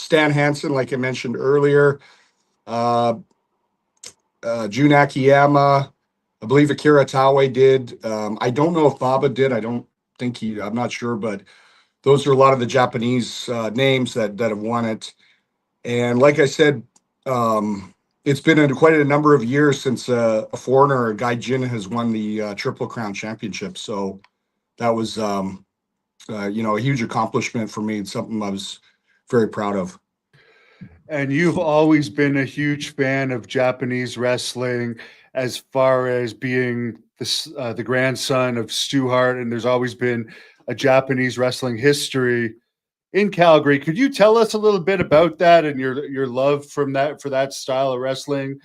Stan Hansen, like I mentioned earlier, uh, Jun Akiyama. I believe Akira Taue did. I don't know if Baba did. I don't think he. I'm not sure, but those are a lot of the Japanese names that have won it. And like I said, it's been quite a number of years since a foreigner, Guy Jin, has won the Triple Crown Championship. So that was, a huge accomplishment for me and something I was very proud of. And you've always been a huge fan of Japanese wrestling, as far as being the grandson of Stu Hart, and there's always been a Japanese wrestling history in Calgary. Could you tell us a little bit about that and your love from that for that style of wrestling,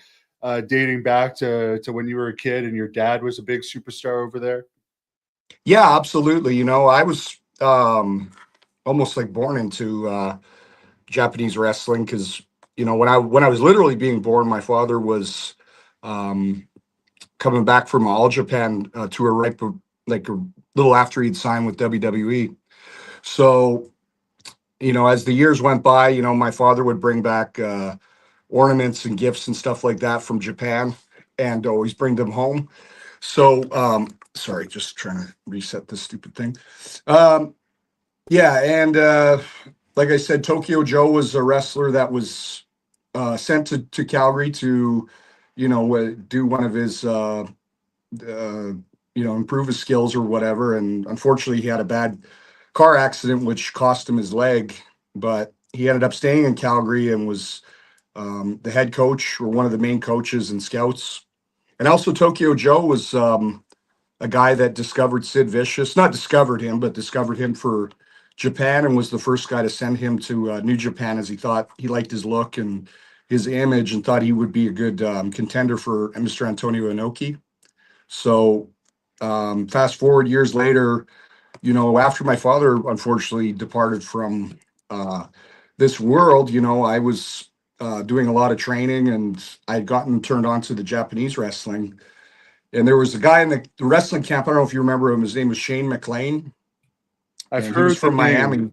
dating back to when you were a kid and your dad was a big superstar over there? Yeah, absolutely. I was almost like born into Japanese wrestling because when I was literally being born, my father was um, coming back from All Japan tour like a little after he'd signed with WWE. So as the years went by, my father would bring back ornaments and gifts and stuff like that from Japan and always bring them home. So, sorry, just trying to reset this stupid thing. Um, yeah, and like I said, Tokyo Joe was a wrestler that was sent to Calgary to, do one of his, improve his skills or whatever. And unfortunately, he had a bad car accident, which cost him his leg. But he ended up staying in Calgary and was the head coach or one of the main coaches and scouts. And also, Tokyo Joe was a guy that discovered Sid Vicious, not discovered him, but discovered him for Japan and was the first guy to send him to New Japan as he thought he liked his look and his image and thought he would be a good contender for Mr. Antonio Inoki. So fast forward years later, after my father unfortunately departed from uh, this world, I was doing a lot of training and I had gotten turned on to the Japanese wrestling. And there was a guy in the wrestling camp. I don't know if you remember him. His name was Shane McLean, I've and he was heard the from name. Miami.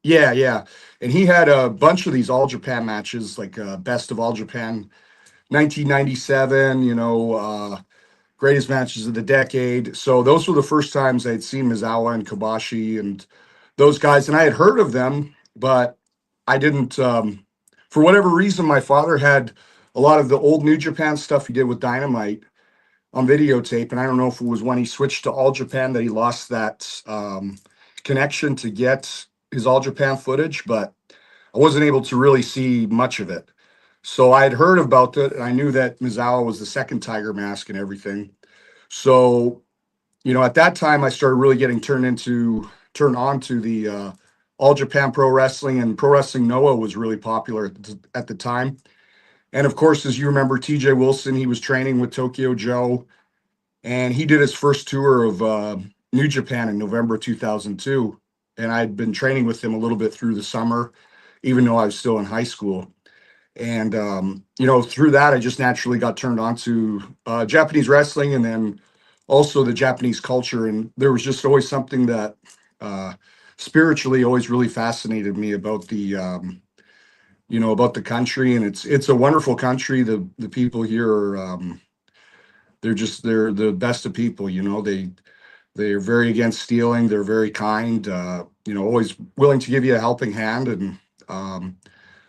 Yeah, yeah. And he had a bunch of these All Japan matches, like Best of All Japan 1997, greatest matches of the decade. So those were the first times I'd seen Mizawa and Kobashi and those guys. And I had heard of them, but I didn't, for whatever reason, my father had a lot of the old New Japan stuff he did with Dynamite on videotape, and I don't know if it was when he switched to All Japan that he lost that connection to get his All Japan footage, but I wasn't able to really see much of it. So I had heard about it, and I knew that Mizawa was the second Tiger Mask and everything. So at that time, I started really getting turned on to the All Japan Pro Wrestling, and Pro Wrestling Noah was really popular at the time. And of course, as you remember, TJ Wilson, he was training with Tokyo Joe, and he did his first tour of New Japan in November 2002. And I'd been training with him a little bit through the summer, even though I was still in high school. And, through that, I just naturally got turned on to Japanese wrestling and then also the Japanese culture. And there was just always something that uh, spiritually always really fascinated me about the country. And it's a wonderful country. The people here are, they're the best of people. They're very against stealing. They're very kind. Always willing to give you a helping hand. And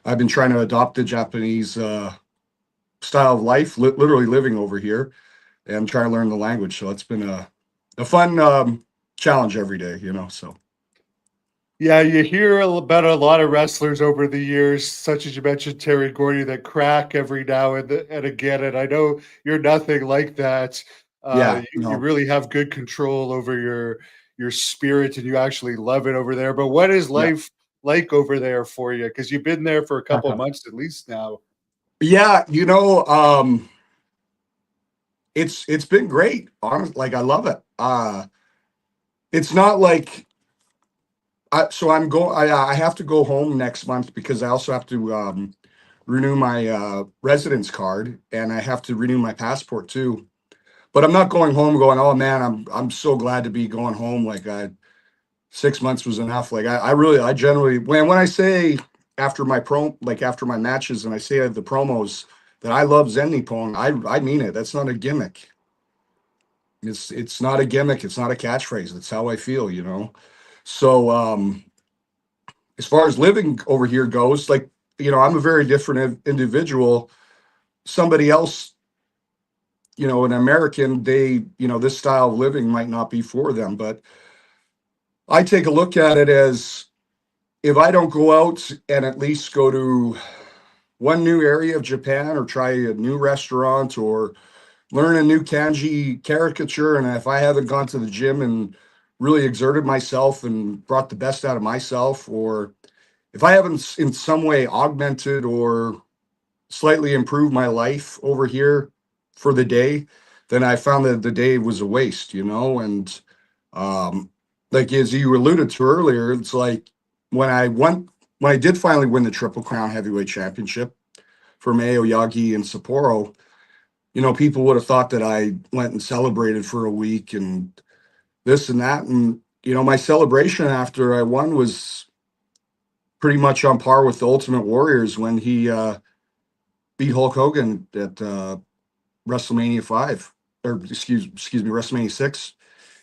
I've been trying to adopt the Japanese style of life, literally living over here and trying to learn the language. So it's been a fun challenge every day. So Yeah, you hear about a lot of wrestlers over the years, such as you mentioned Terry Gordy, that crack every now and again. And I know you're nothing like that. yeah, You no, really have good control over your spirit, and you actually love it over there. But what is yeah. life like over there for you? Because you've been there for a couple of months at least now. Yeah, it's been great. Honestly, like I love it. It's not like so I'm going. I have to go home next month because I also have to renew my residence card and I have to renew my passport too. But I'm not going home going, oh man, I'm so glad to be going home. Like 6 months was enough. Like I generally when I say after after my matches, and I say at the promos that I love Zen Nippon, I mean it. That's not a gimmick. It's not a gimmick. It's not a catchphrase. It's how I feel, you know. So as far as living over here goes, like, you know, I'm a very different individual. Somebody else, you know, an American, they, you know, this style of living might not be for them, but I take a look at it as, if I don't go out and at least go to one new area of Japan or try a new restaurant or learn a new kanji caricature, and if I haven't gone to the gym and really exerted myself and brought the best out of myself, or if I haven't in some way augmented or slightly improved my life over here for the day, then I found that the day was a waste, you know. And um, like as you alluded to earlier, it's like when I did finally win the Triple Crown Heavyweight Championship for Mayo Yagi and Sapporo, you know, people would have thought that I went and celebrated for a week and this and that. And, you know, my celebration after I won was pretty much on par with the Ultimate Warriors when he beat Hulk Hogan at WrestleMania 5, or excuse me, WrestleMania 6.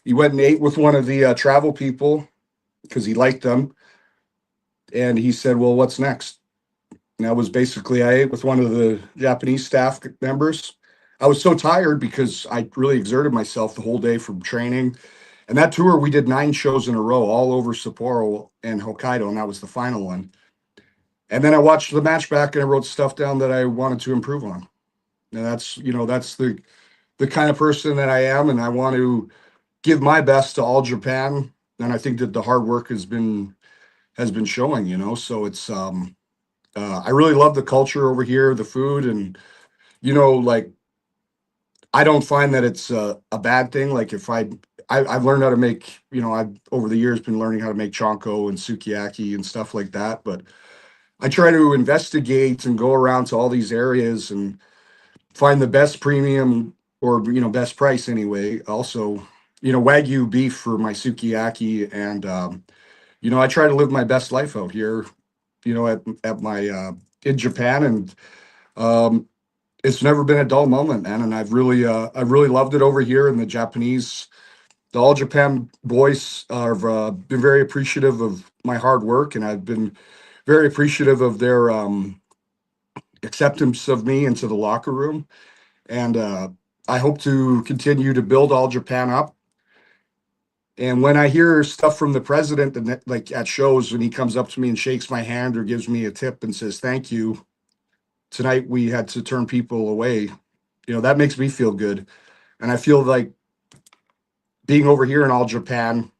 He went and ate with one of the travel people because he liked them. And he said, well, what's next? And that was basically, I ate with one of the Japanese staff members. I was so tired because I really exerted myself the whole day from training. And that tour, we did 9 shows in a row, all over Sapporo and Hokkaido, and that was the final one. And then I watched the match back and I wrote stuff down that I wanted to improve on. And that's, you know, that's the kind of person that I am, and I want to give my best to All Japan. And I think that the hard work has been showing, you know. So it's I really love the culture over here, the food, and you know, like, I don't find that it's a bad thing. Like if I've learned how to make, you know, I've over the years been learning how to make chanko and sukiyaki and stuff like that. But I try to investigate and go around to all these areas and find the best premium, or, you know, best price anyway. Also, you know, Wagyu beef for my sukiyaki. And, you know, I try to live my best life out here, you know, at my, in Japan. And, it's never been a dull moment, man. And I've really loved it over here. And the All Japan boys have been very appreciative of my hard work, and I've been very appreciative of their acceptance of me into the locker room. And I hope to continue to build All Japan up. And when I hear stuff from the president, and like at shows, when he comes up to me and shakes my hand or gives me a tip and says, thank you, tonight we had to turn people away, you know, that makes me feel good. And I feel like being over here in All Japan,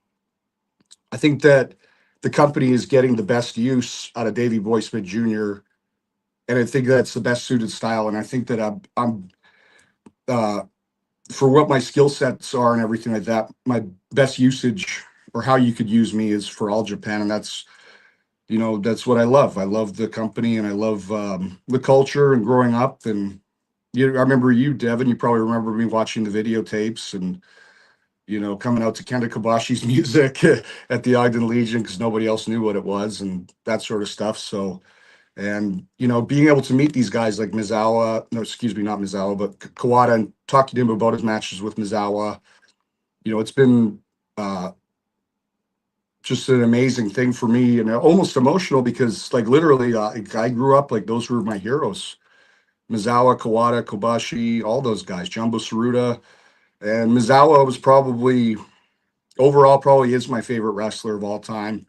I think that the company is getting the best use out of Davey Boy Smith Jr. And I think that's the best suited style. And I think that I'm uh, for what my skill sets are and everything like that, my best usage, or how you could use me, is for All Japan. And that's, you know, that's what I love. I love the company, and I love the culture and growing up. And I remember you, Devin, you probably remember me watching the videotapes and, you know, coming out to Kenta Kobashi's music at the Ogden Legion because nobody else knew what it was and that sort of stuff. So, and, you know, being able to meet these guys like Mizawa, no, excuse me, not Mizawa, but Kawada, and talking to him about his matches with Mizawa, you know, it's been just an amazing thing for me, and almost emotional because, like, literally, I grew up like those were my heroes. Mizawa, Kawada, Kobashi, all those guys, Jumbo Tsuruta. And Mizawa was probably, overall, probably is my favorite wrestler of all time.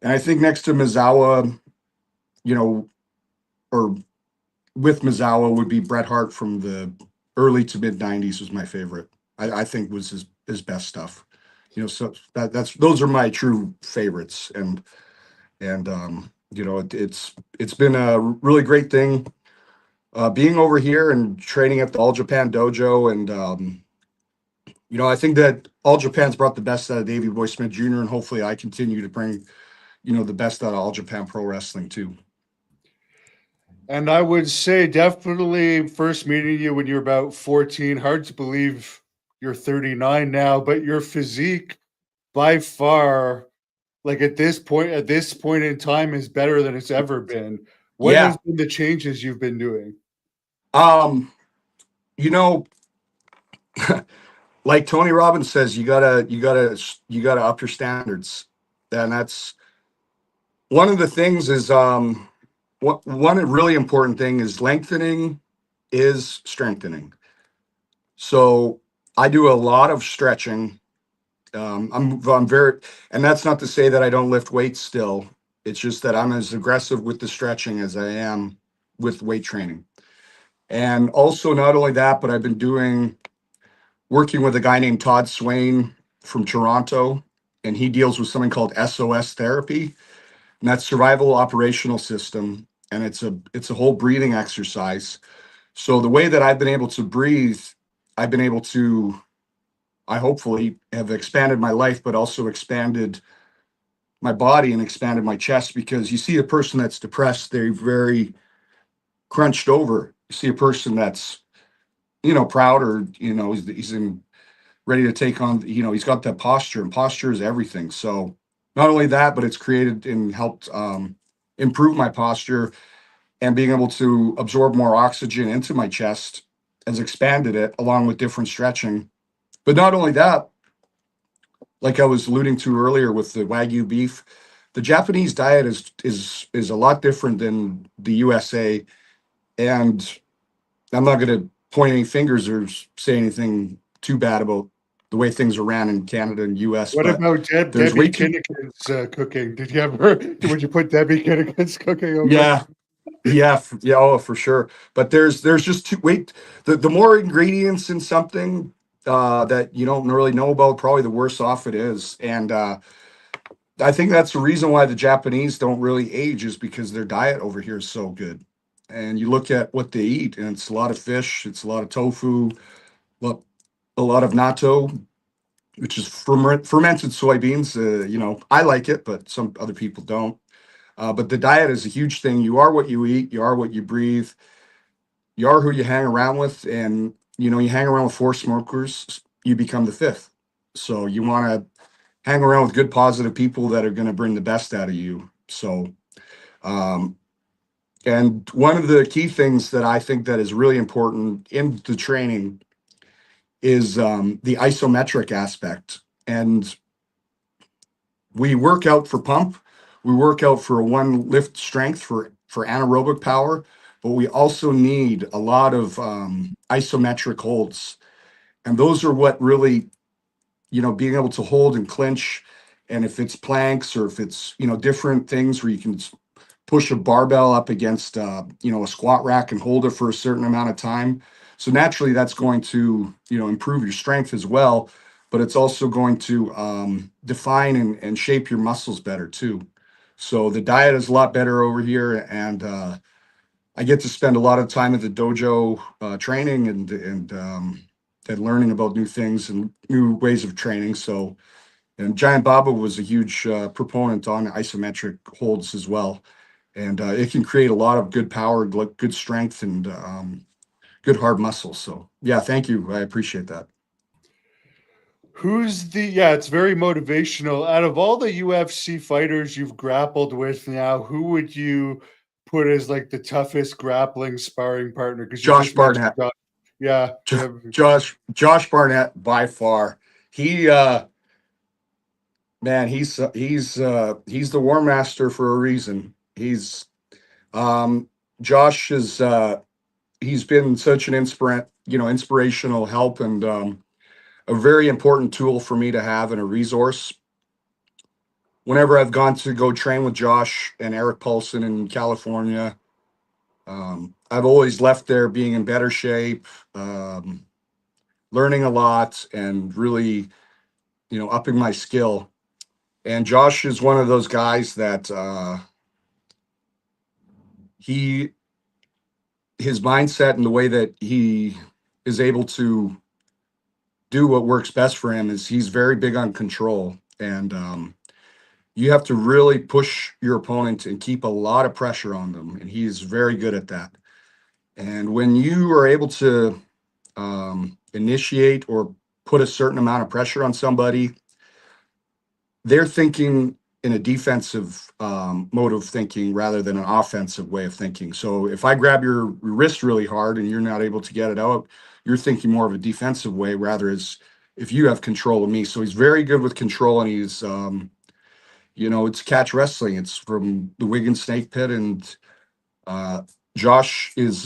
And I think next to Mizawa, you know, or with Mizawa would be Bret Hart from the early to mid 90s was my favorite. I think was his best stuff. You know, so those are my true favorites. And you know, it's been a really great thing being over here and training at the All Japan Dojo. And you know, I think that All Japan's brought the best out of Davey Boy Smith Jr. and hopefully I continue to bring, you know, the best out of All Japan Pro Wrestling too. And I would say definitely first meeting you when you're about 14, hard to believe you're 39 now, but your physique by far like at this point in time is better than it's ever been. What Yeah. has been the changes you've been doing? Um, you know, like Tony Robbins says, you gotta up your standards. And that's one of the things is one really important thing is lengthening is strengthening. So I do a lot of stretching. I'm very, and that's not to say that I don't lift weights still. It's just that I'm as aggressive with the stretching as I am with weight training. And also not only that, but I've been working with a guy named Todd Swain from Toronto, and he deals with something called SOS therapy, and that's survival operational system. And it's a whole breathing exercise. So the way that I've been able to breathe, I've been able to, I hopefully have expanded my life, but also expanded my body and expanded my chest, because you see a person that's depressed, they're very crunched over. You see a person that's, proud, or, he's in ready to take on, he's got that posture, and posture is everything. So not only that, but it's created and helped improve my posture, and being able to absorb more oxygen into my chest has expanded it, along with different stretching. But not only that, like I was alluding to earlier with the Wagyu beef, the Japanese diet is a lot different than the USA. And I'm not going to point any fingers or say anything too bad about the way things are ran in Canada and US, What but about there's Debbie way too, Kinnikin's cooking? Did you ever would you put Debbie Kinnikin's cooking over? yeah, yeah, yeah, oh, for sure. But there's just too wait, the more ingredients in something that you don't really know about, probably the worse off it is. And I think that's the reason why the Japanese don't really age, is because their diet over here is so good. And you look at what they eat, and it's a lot of fish, it's a lot of tofu, lo- a lot of natto, which is fermented soybeans. I like it, but some other people don't. But the diet is a huge thing. You are what you eat, you are what you breathe, you are who you hang around with. And, you hang around with four smokers, you become the fifth. So you want to hang around with good, positive people that are going to bring the best out of you. So, um, and one of the key things that I think that is really important in the training is the isometric aspect. And we work out for pump, we work out for one lift strength for anaerobic power, but we also need a lot of isometric holds. And those are what really, being able to hold and clinch. And if it's planks, or if it's, different things where you can push a barbell up against, a squat rack and hold it for a certain amount of time. So naturally, that's going to, improve your strength as well, but it's also going to define and shape your muscles better too. So the diet is a lot better over here, and I get to spend a lot of time at the dojo training and learning about new things and new ways of training. So, and Giant Baba was a huge proponent on isometric holds as well, and it can create a lot of good power, good strength, and good hard muscle. So yeah, thank you. I appreciate that. Who's the yeah, it's very motivational. Out of all the UFC fighters you've grappled with now, who would you put as like the toughest grappling sparring partner? Because you Josh just mentioned Barnett. yeah, Jo- yeah. Josh Barnett by far. He man, he's the war master for a reason. He's um Josh is he's been such an inspirational help, and a very important tool for me to have, and a resource. Whenever I've gone to go train with Josh and Eric Paulson in California, I've always left there being in better shape, um, learning a lot, and really, upping my skill. And Josh is one of those guys that he his mindset and the way that he is able to do what works best for him is he's very big on control. And you have to really push your opponent and keep a lot of pressure on them, and he's very good at that. And when you are able to initiate or put a certain amount of pressure on somebody, they're thinking in a defensive mode of thinking rather than an offensive way of thinking. So if I grab your wrist really hard and you're not able to get it out, you're thinking more of a defensive way rather as if you have control of me. So he's very good with control, and he's it's catch wrestling. It's from the Wigan Snake Pit, and Josh is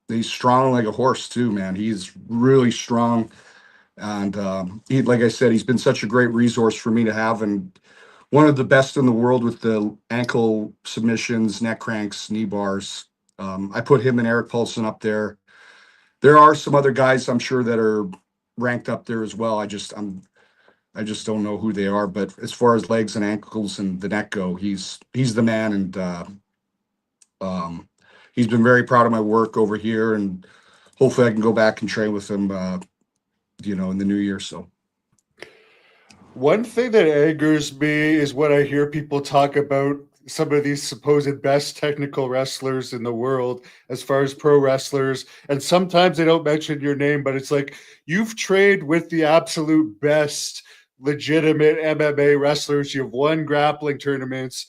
he's strong like a horse too, man. He's really strong, and he, like I said, he's been such a great resource for me to have, and one of the best in the world with the ankle submissions, neck cranks, knee bars. I put him and Eric Paulson up there. There are some other guys I'm sure that are ranked up there as well. I just don't know who they are. But as far as legs and ankles and the neck go, he's the man, and he's been very proud of my work over here, and hopefully I can go back and train with him, in the new year. So. One thing that angers me is when I hear people talk about some of these supposed best technical wrestlers in the world as far as pro wrestlers, and sometimes they don't mention your name, but it's like you've trained with the absolute best legitimate MMA wrestlers. You've won grappling tournaments.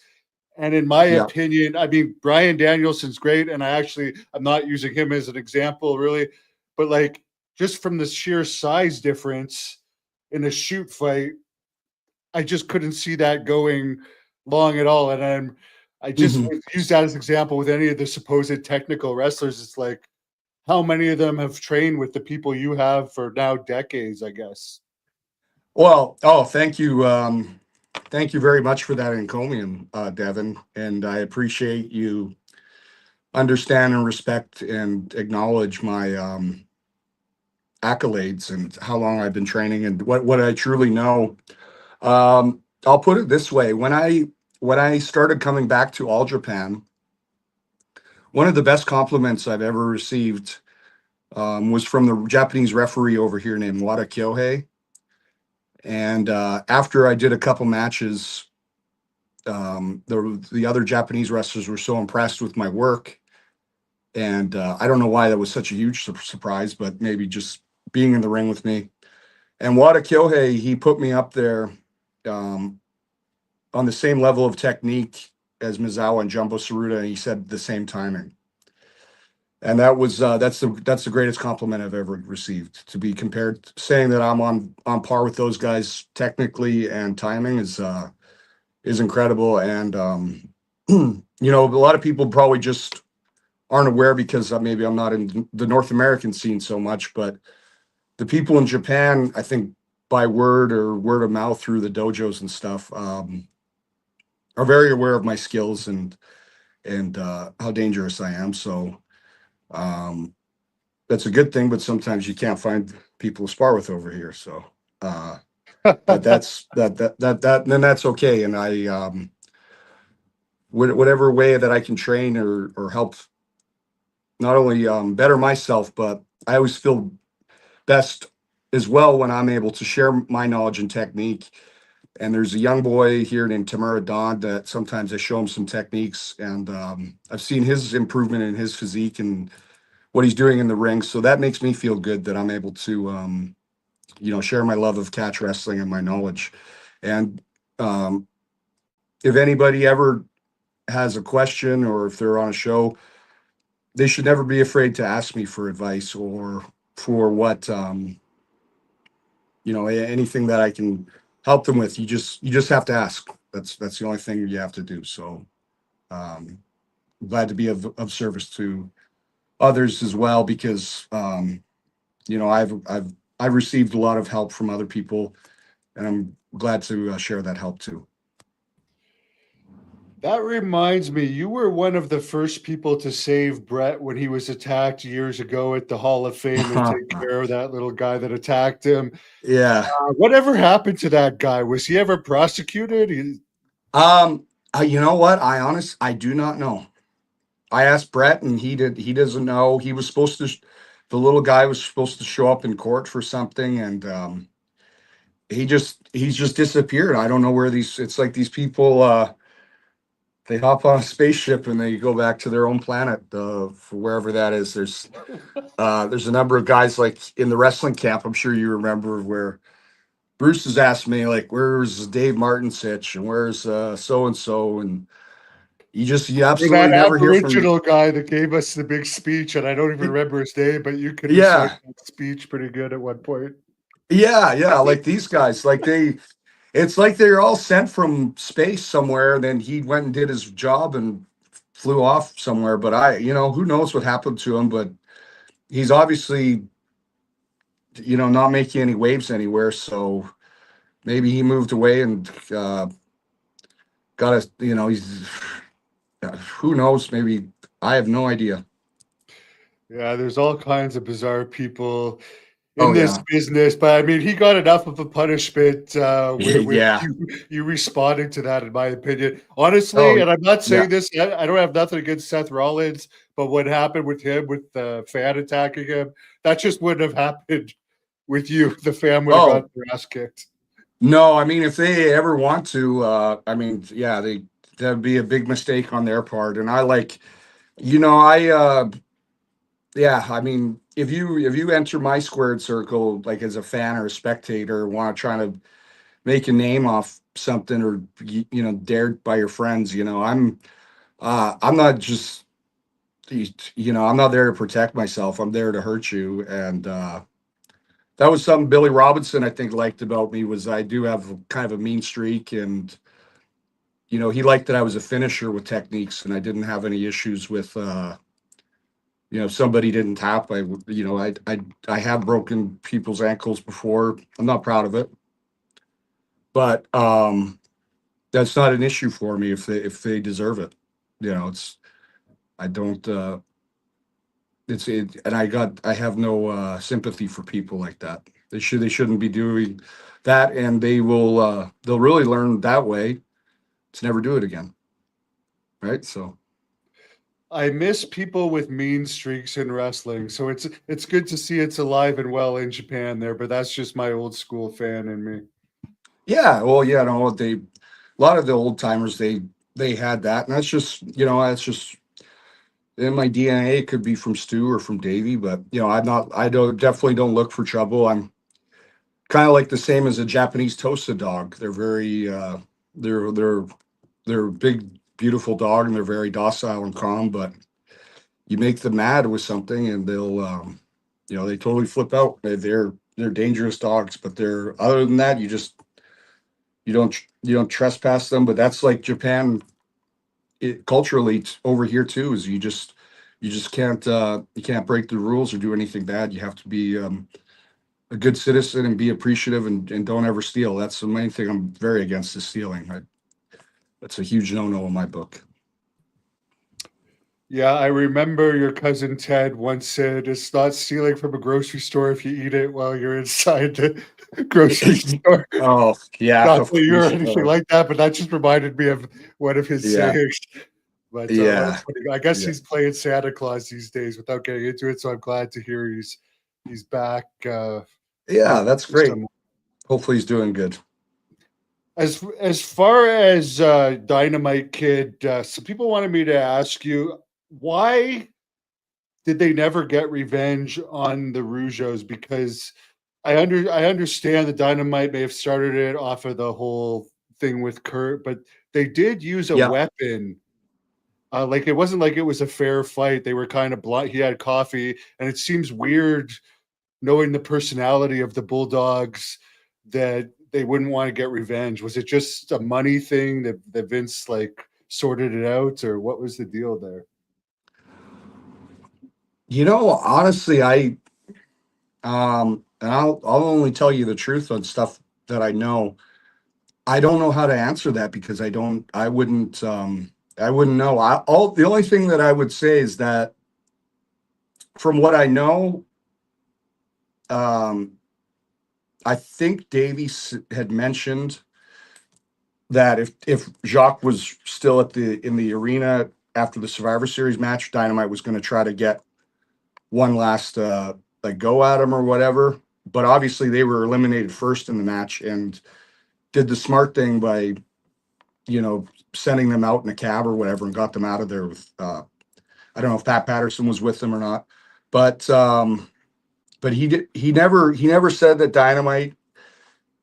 And in my Yeah. opinion, I mean, Brian Danielson's great. And I'm not using him as an example really, but like just from the sheer size difference in a shoot fight, I just couldn't see that going long at all. And I just Mhm. use that as an example with any of the supposed technical wrestlers. It's like, how many of them have trained with the people you have for now decades, I guess. Well, oh, thank you. Thank you very much for that encomium, Devin. And I appreciate you understand and respect and acknowledge my accolades and how long I've been training and what I truly know. I'll put it this way: when I started coming back to All Japan, one of the best compliments I've ever received was from the Japanese referee over here named Wada Kyohei. And after I did a couple matches, the other Japanese wrestlers were so impressed with my work, and I don't know why that was such a huge surprise, but maybe just being in the ring with me. And Wada Kyohei, he put me up there um, on the same level of technique as Mizawa and Jumbo Tsuruta, and he said the same timing. And that's the greatest compliment I've ever received. To be compared, saying that I'm on par with those guys technically and timing is incredible. And a lot of people probably just aren't aware because maybe I'm not in the North American scene so much, but the people in Japan, I think by word or word of mouth through the dojos and stuff, are very aware of my skills and how dangerous I am. So um, that's a good thing, but sometimes you can't find people to spar with over here. So, but then that's okay. And whatever way that I can train or help not only better myself, but I always feel best as well when I'm able to share my knowledge and technique. And there's a young boy here named Tamura Don that sometimes I show him some techniques, and I've seen his improvement in his physique and what he's doing in the ring. So that makes me feel good that I'm able to, share my love of catch wrestling and my knowledge. And um, if anybody ever has a question or if they're on a show, they should never be afraid to ask me for advice or for what, anything that I can help them with. You just have to ask. That's the only thing you have to do. So um, glad to be of service to others as well, because I've received a lot of help from other people, and I'm glad to share that help too. That reminds me, you were one of the first people to save Brett when he was attacked years ago at the Hall of Fame and take care of that little guy that attacked him. Yeah. Whatever happened to that guy? Was he ever prosecuted? You know what? I do not know. I asked Brett, and he doesn't know. He was supposed to. The little guy was supposed to show up in court for something, and he's just disappeared. I don't know where these. It's like these people. They hop on a spaceship and they go back to their own planet, for wherever that is. There's a number of guys like in the wrestling camp. I'm sure you remember where Bruce has asked me like, "Where's Dave Martinsich and where's so and so?" And you You're absolutely that never hear from. Aboriginal guy that gave us the big speech, and I don't even remember his name, but you could recite Yeah, that speech pretty good at one point. yeah. Like these guys, like it's like they're all sent from space somewhere. Then he went and did his job and flew off somewhere. But who knows what happened to him? But he's obviously, not making any waves anywhere. So maybe he moved away and got he's who knows? Maybe I have no idea. Yeah, there's all kinds of bizarre people in Oh this yeah, business, but I mean, he got enough of a punishment with yeah. you responding to that, in my opinion. Honestly, Oh and I'm not yeah. saying this, I don't have nothing against Seth Rollins, but what happened with him, with the fan attacking him, that just wouldn't have happened with you. The fan would have got Oh their ass kicked. no. I mean, if they ever want to, yeah, that'd be a big mistake on their part. And I like, I yeah. I mean, if you enter my squared circle like as a fan or a spectator, want to try to make a name off something or dared by your friends, I'm not just I'm not there to protect myself. I'm there to hurt you. And that was something Billy Robinson I think liked about me was I do have kind of a mean streak, and he liked that I was a finisher with techniques and I didn't have any issues with if somebody didn't tap. I have broken people's ankles before. I'm not proud of it, but that's not an issue for me if they deserve it. It's I don't and I have no sympathy for people like that. They shouldn't be doing that, and they'll really learn that way to never do it again. Right? So I miss people with mean streaks in wrestling, so it's good to see it's alive and well in Japan there, but that's just my old school fan in me. yeah, well, yeah, no, a lot of the old timers they had that, and that's just in my DNA. It could be from Stu or from Davey, but I don't definitely don't look for trouble. I'm kind of like the same as a Japanese Tosa dog. They're very they're a big, beautiful dog, and they're very docile and calm. But you make them mad with something, and they totally flip out. They're dangerous dogs, but they're other than that, you don't trespass them. But that's like Japan culturally over here too. Is you just can't you can't break the rules or do anything bad. You have to be a good citizen and be appreciative and don't ever steal. That's the main thing I'm very against is stealing. That's a huge no-no in my book. Yeah, I remember your cousin Ted once said it's not stealing from a grocery store if you eat it while you're inside the grocery store. Oh yeah, Not of that you're course. anything like that, but that just reminded me of one of his Yeah, sayings. But yeah, that's funny. I guess yeah, he's playing Santa Claus these days without getting into it. So I'm glad to hear he's back yeah. with That's great. some. Hopefully, he's doing good. As far as Dynamite Kid, some people wanted me to ask you why did they never get revenge on the Rougeos? Because I understand that Dynamite may have started it off of the whole thing with Kurt, but they did use a Yeah, weapon. Like it wasn't like it was a fair fight. They were kind of blunt. He had coffee, and it seems weird knowing the personality of the Bulldogs that they wouldn't want to get revenge. Was it just a money thing that Vince like sorted it out, or what was the deal there? honestly, and I'll only tell you the truth on stuff that I know. I don't know how to answer that because I wouldn't know. The only thing that I would say is that from what I know, um, I think Davies had mentioned that if Jacques was still in the arena after the Survivor Series match, Dynamite was going to try to get one last like go at him or whatever. But obviously they were eliminated first in the match and did the smart thing by sending them out in a cab or whatever and got them out of there with I don't know if Pat Patterson was with them or not, but he never said that Dynamite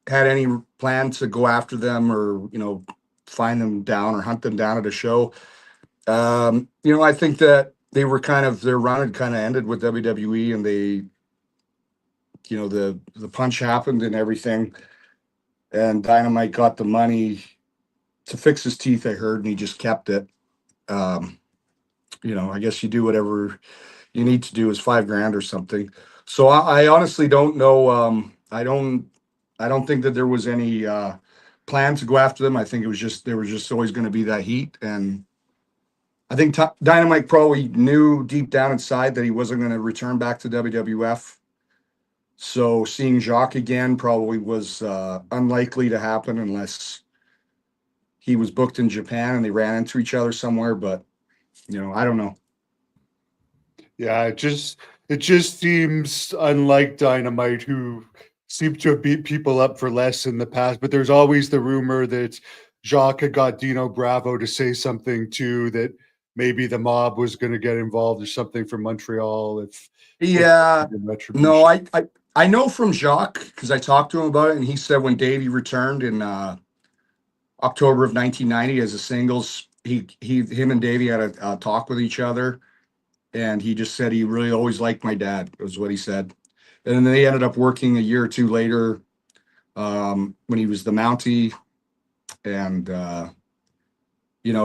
had any plan to go after them or, find them down or hunt them down at a show. I think that they were their run had kind of ended with WWE, and they, the punch happened and everything, and Dynamite got the money to fix his teeth, I heard, and he just kept it. Um, I guess you do whatever you need to do, is 5 grand or something. So I honestly don't know. I don't think that there was any plan to go after them. I think there was just always going to be that heat, and I think Dynamite probably knew deep down inside that he wasn't going to return back to WWF. So seeing Jacques again probably was unlikely to happen unless he was booked in Japan and they ran into each other somewhere. But I don't know. Yeah, it just seems unlike Dynamite, who seemed to have beat people up for less in the past. But there's always the rumor that Jacques had got Dino Bravo to say something too, that maybe the mob was going to get involved or something from Montreal. If Yeah, no, retribution. I know from Jacques because I talked to him about it, and he said when Davey returned in October of 1990 as a singles, him and Davey had a talk with each other, and he just said he really always liked my dad, was what he said. And then they ended up working a year or two later, when he was the Mountie, and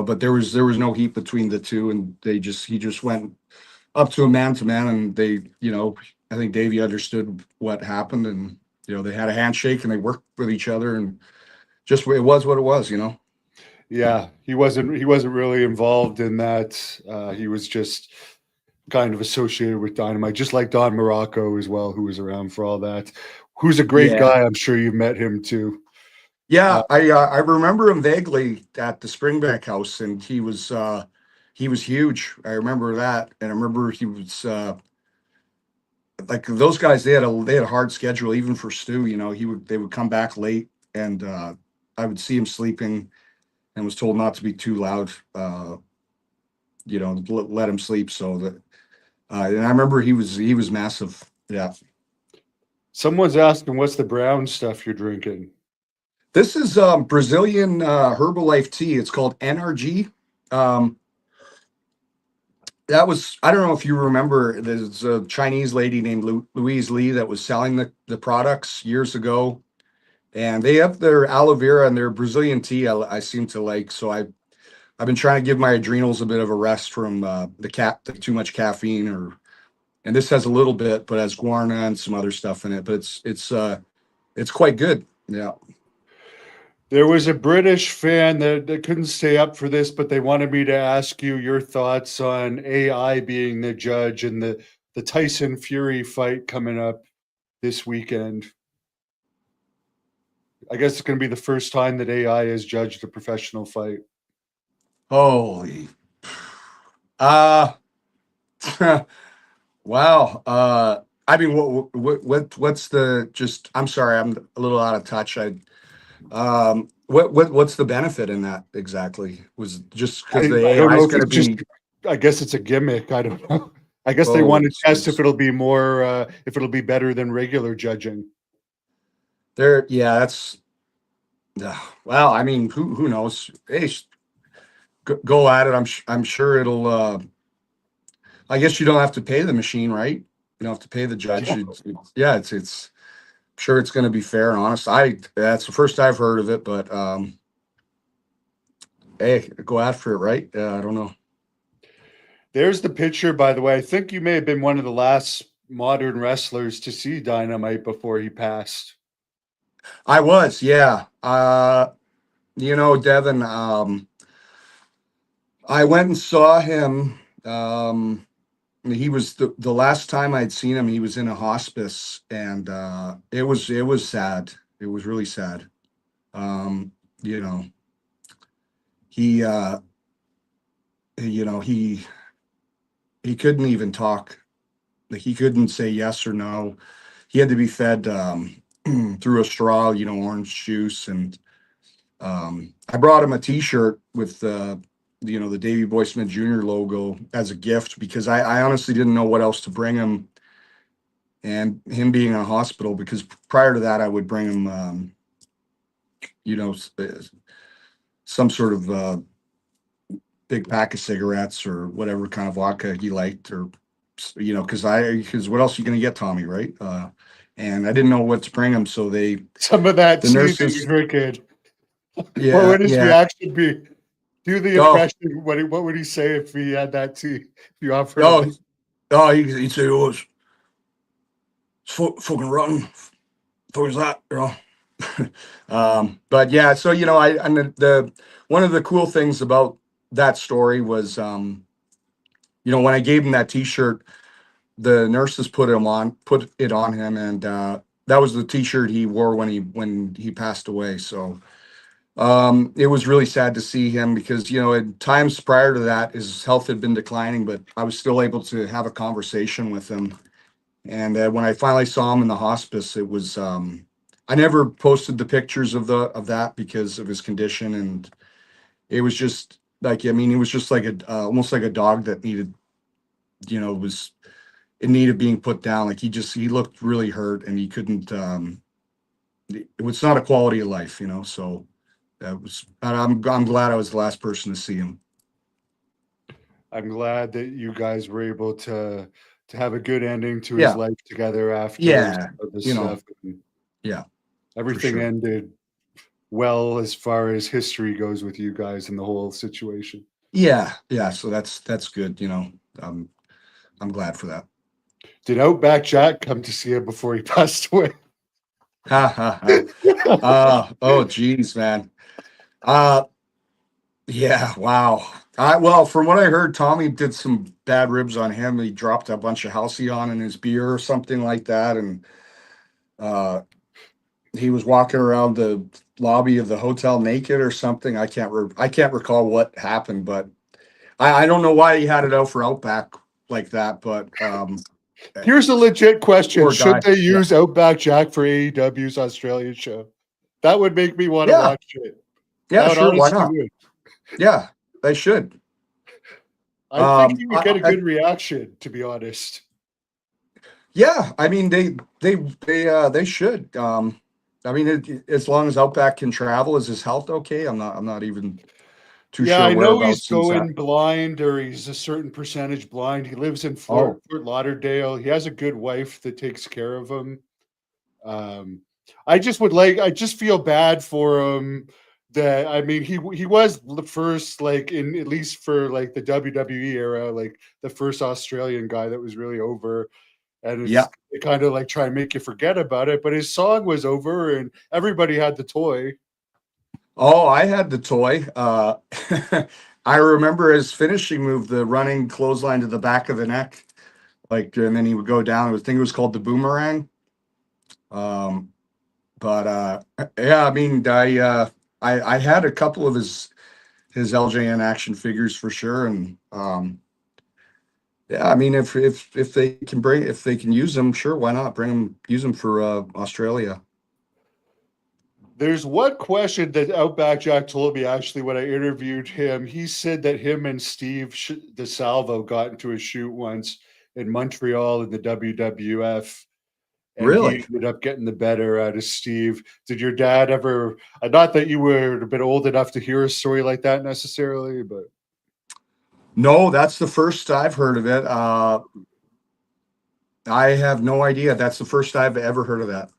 but there was no heat between the two, and he just went up to a man to man, and I think Davey understood what happened, and they had a handshake and they worked with each other, and just it was what it was. Yeah, he wasn't really involved in that. He was just kind of associated with Dynamite, just like Don Morocco as well, who was around for all that. Who's a great Yeah. guy. I'm sure you've met him too. Yeah, I remember him vaguely at the Springbank House, and he was huge. I remember that, and I remember he was like those guys. They had a hard schedule, even for Stu. They would come back late, and I would see him sleeping, and was told not to be too loud. Let him sleep, so that. And I remember he was massive. Yeah, Someone's asking, what's the brown stuff you're drinking? this is Brazilian Herbalife tea. It's called NRG. Um, I don't know if you remember, there's a Chinese lady named Louise Lee that was selling the products years ago, and they have their aloe vera and their Brazilian tea. I seem to like, so I've been trying to give my adrenals a bit of a rest from the too much caffeine, and this has a little bit, but has guarana and some other stuff in it, but it's quite good. Yeah. There was a British fan that couldn't stay up for this, but they wanted me to ask you your thoughts on AI being the judge and the Tyson Fury fight coming up this weekend. I guess it's going to be the first time that AI has judged a professional fight. Holy. Uh wow. I mean, what's the just? I'm sorry, I'm a little out of touch. What's the benefit in that exactly? Was it just because the I don't AI know is if going to it's just, be? I guess it's a gimmick. I don't know. I guess they Oh, want to test if it'll be more, if it'll be better than regular judging. there. Yeah, that's. Well, I mean, who knows? Hey, go at it. I'm sure it'll. I guess you don't have to pay the machine, right? You don't have to pay the judge. Yeah, it's sure it's going to be fair and honest. That's the first I've heard of it, but hey, go after it, right? I don't know. There's the picture, by the way. I think you may have been one of the last modern wrestlers to see Dynamite before he passed. I was, yeah. Devin, I went and saw him. He was the last time I'd seen him, he was in a hospice, and it was sad. It was really sad. Um, you know, he you know, he couldn't even talk. Like, he couldn't say yes or no. He had to be fed through a straw, orange juice, and I brought him a T-shirt with the Davey Boy Smith Jr. logo as a gift because I honestly didn't know what else to bring him, and him being in a hospital. Because prior to that, I would bring him you know, some sort of big pack of cigarettes or whatever kind of vodka he liked, or because what else are you going to get Tommy, right? And I didn't know what to bring him, so Some of that the tea that nurses, you're drinking. What yeah, would his yeah. reaction be? Do the Oh, impression. What would he say if he had that tea? If you offered oh, him? he'd say, "Oh, it's fucking rotten. Fuck is that?" But yeah, so I and the one of the cool things about that story was, when I gave him that T-shirt, the nurses put it on him, and that was the T-shirt he wore when he passed away. So it was really sad to see him, because at times prior to that, his health had been declining, but I was still able to have a conversation with him. And when I finally saw him in the hospice, it was I never posted the pictures of that because of his condition, and it was just like, I mean, he was just like almost like a dog that was in need of being put down. Like he looked really hurt, and he couldn't. It was not a quality of life, So I'm glad I was the last person to see him. I'm glad that you guys were able to have a good ending to his Yeah, life together after yeah, some of this stuff. And yeah, for everything sure. ended well as far as history goes with you guys and the whole situation. Yeah, yeah. So that's good. I'm glad for that. Did Outback Jack come to see him before he passed away? Ha ha ha. Oh geez, man. Uh yeah, wow. Well, from what I heard, Tommy did some bad ribs on him. He dropped a bunch of Halcyon in his beer or something like that, and uh he was walking around the lobby of the hotel naked or something. I can't recall what happened, but I don't know why he had it out for Outback like that, but Here's a legit question. poor Should guy. they Yeah. use Outback Jack for AEW's Australian show? That would make me want to Yeah. watch it. Yeah, That would sure, why honestly not? would. Yeah, they should. I think you would get a I good reaction, to be honest. Yeah, I mean they should. I mean, as long as Outback can travel, is his health okay? I'm not even too Yeah, sure I know he's whereabouts he's at. going blind, or he's a certain percentage blind. He lives in Oh, Fort Lauderdale. He has a good wife that takes care of him. Um, I just feel bad for him. That I mean, he was the first, like, in at least for like the WWE era, like the first Australian guy that was really over, and yeah. it kind of like try and make you forget about it. But his song was over, and everybody had the toy. Oh, I had the toy. I remember his finishing move, the running clothesline to the back of the neck, like, and then he would go down. I think it was called the boomerang. Um, but yeah, I mean, I had a couple of his LJN action figures for sure, and yeah, I mean, if they can use them, sure, why not use them for Australia? There's one question that Outback Jack told me actually when I interviewed him. He said that him and Steve DeSalvo got into a shoot once in Montreal in the WWF, and he Really? ended up getting the better out of Steve. Did your dad ever? Not that you were a bit old enough to hear a story like that necessarily, but No, that's the first I've heard of it. I have no idea. That's the first I've ever heard of that.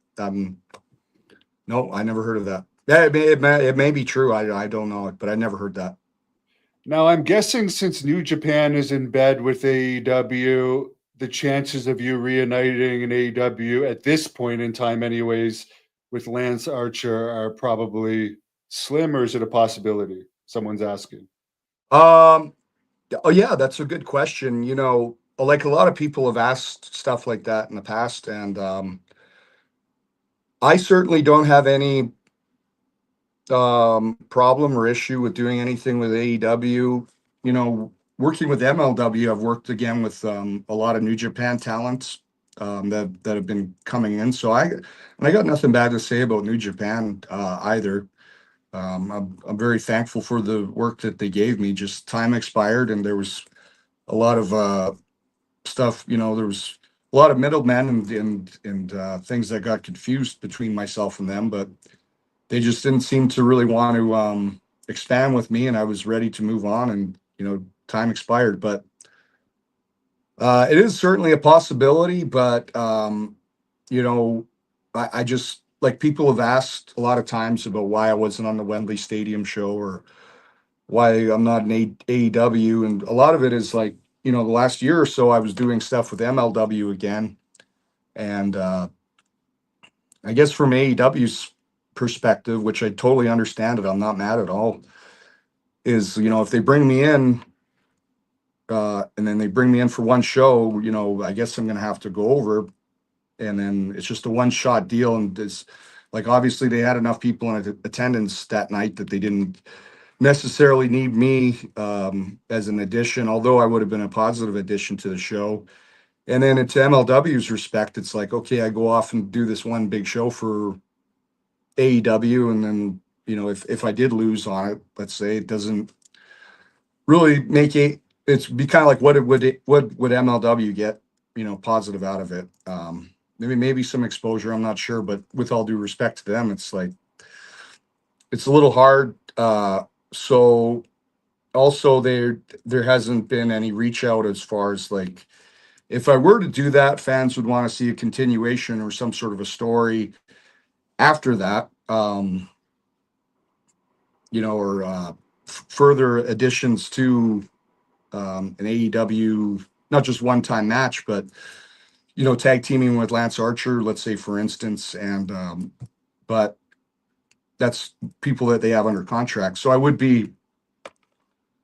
No, I never heard of that. Yeah, it may be true. I don't know it, but I never heard that. now I'm guessing since New Japan is in bed with AEW, the chances of you reuniting in AEW at this point in time, anyways, with Lance Archer are probably slim, or is it a possibility? Someone's asking. Um, oh yeah, that's a good question. Like a lot of people have asked stuff like that in the past, and I certainly don't have any problem or issue with doing anything with AEW. Working with MLW, I've worked again with a lot of New Japan talents that have been coming in. So I got nothing bad to say about New Japan either. I'm very thankful for the work that they gave me. Just time expired, and there was a lot of stuff. There was a lot of middlemen and things that got confused between myself and them, but they just didn't seem to really want to expand with me, and I was ready to move on, and time expired. But it is certainly a possibility. But you know, I just like people have asked a lot of times about why I wasn't on the Wembley Stadium show or why I'm not in AEW, and a lot of it is like the last year or so I was doing stuff with MLW again, and I guess from AEW's perspective, which I totally understand it, I'm not mad at all, is if they bring me in and then they bring me in for one show, I guess I'm gonna have to go over, and then it's just a one shot deal, and it's like obviously they had enough people in attendance that night that they didn't necessarily need me as an addition, although I would have been a positive addition to the show. And then to MLW's respect, it's like, okay, I go off and do this one big show for AEW, and then if I did lose on it, let's say, it doesn't really make it. It's be kind of like what would MLW get positive out of it? Maybe some exposure. I'm not sure, but with all due respect to them, it's like it's a little hard. So also there hasn't been any reach out as far as like if I were to do that, fans would want to see a continuation or some sort of a story after that. Or further additions to an AEW, not just one-time match, but tag teaming with Lance Archer, let's say for instance, and but that's people that they have under contract. So I would be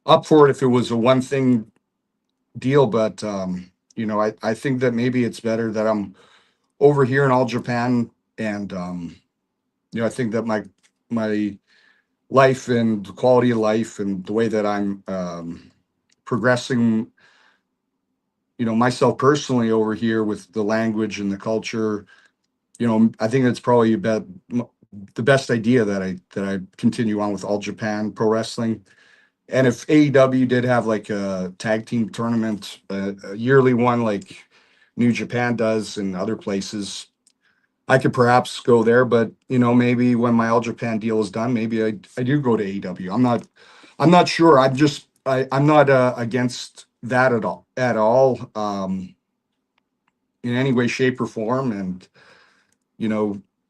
up for it if it was a one thing deal, but I think that maybe it's better that I'm over here in All Japan, and I think that my life and the quality of life and the way that I'm progressing, myself personally over here with the language and the culture, I think it's probably about the best idea that I continue on with All Japan Pro Wrestling. And if AEW did have like a tag team tournament, a yearly one like New Japan does in other places, I could perhaps go there. But maybe when my All Japan deal is done, maybe I do go to AEW. I'm not sure. I'm not against that at all in any way, shape, or form. And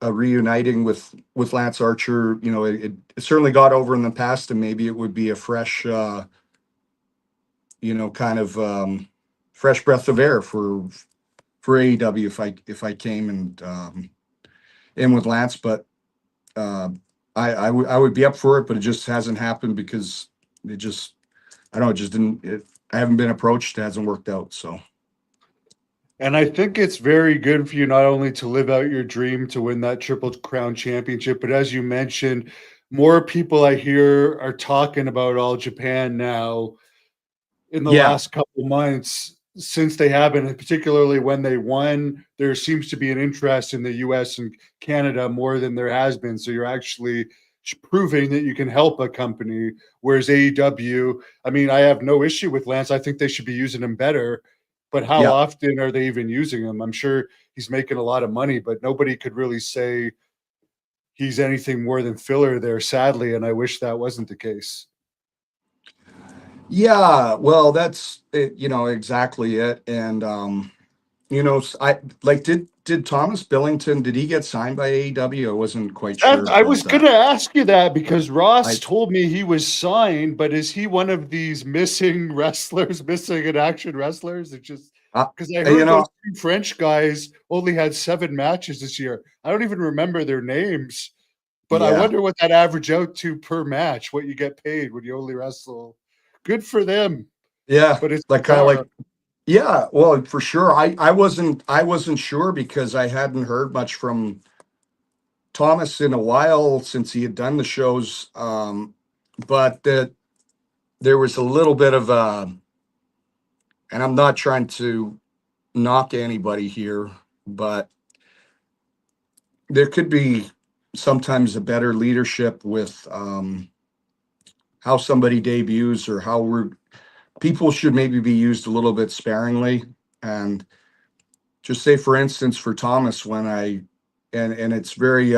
reuniting with Lance Archer, it certainly got over in the past, and maybe it would be a fresh, kind of fresh breath of air for AEW if I came and in with Lance. But I would be up for it, but it just hasn't happened because it just I don't know, it just didn't. I haven't been approached. It hasn't worked out. So. And I think it's very good for you not only to live out your dream to win that Triple Crown championship, but as you mentioned, more people I hear are talking about All Japan now in the Yeah. last couple months since they have been, and particularly when they won. There seems to be an interest in the US and Canada more than there has been. So you're actually proving that you can help a company. Whereas AEW, I mean, I have no issue with Lance. I think they should be using him better. But how Yeah. often are they even using him? I'm sure he's making a lot of money, but nobody could really say he's anything more than filler there, sadly. And I wish that wasn't the case. Yeah, well, that's it, exactly it. And I like did Thomas Billington, did he get signed by AEW? I wasn't quite sure I about was going that. to ask you that because Ross I told me he was signed, but is he one of these missing wrestlers, missing in action wrestlers? It just uh, because I you heard those know, two French guys only had 7 matches this year. I don't even remember their names, but I yeah. wonder what that average out to per match, what you get paid when you only wrestle. Good for them, Yeah, but it's like kind of bizarre. like yeah, well, for sure. I wasn't sure because I hadn't heard much from Thomas in a while since he had done the shows. But that there was a little bit of and I'm not trying to knock anybody here, but there could be sometimes a better leadership with how somebody debuts or how people should maybe be used a little bit sparingly. And just say, for instance, for Thomas, when and it's very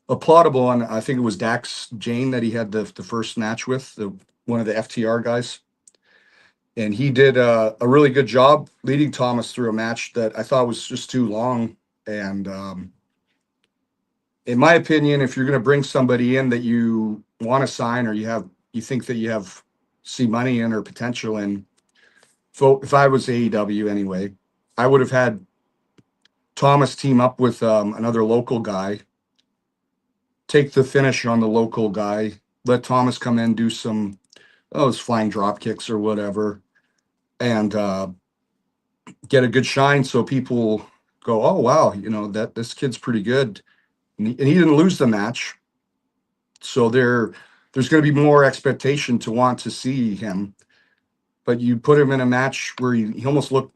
applaudable. And I think it was Dax Jane that he had the first match with, one of the FTR guys. And he did a really good job leading Thomas through a match that I thought was just too long. And in my opinion, if you're going to bring somebody in that you want to sign, or you think that you see money in or potential in, so if I was AEW anyway, I would have had Thomas team up with another local guy, take the finish on the local guy, let Thomas come in, do some those flying drop kicks or whatever, and get a good shine so people go, oh wow, that this kid's pretty good. And he didn't lose the match, so there's going to be more expectation to want to see him. But you put him in a match where he almost looked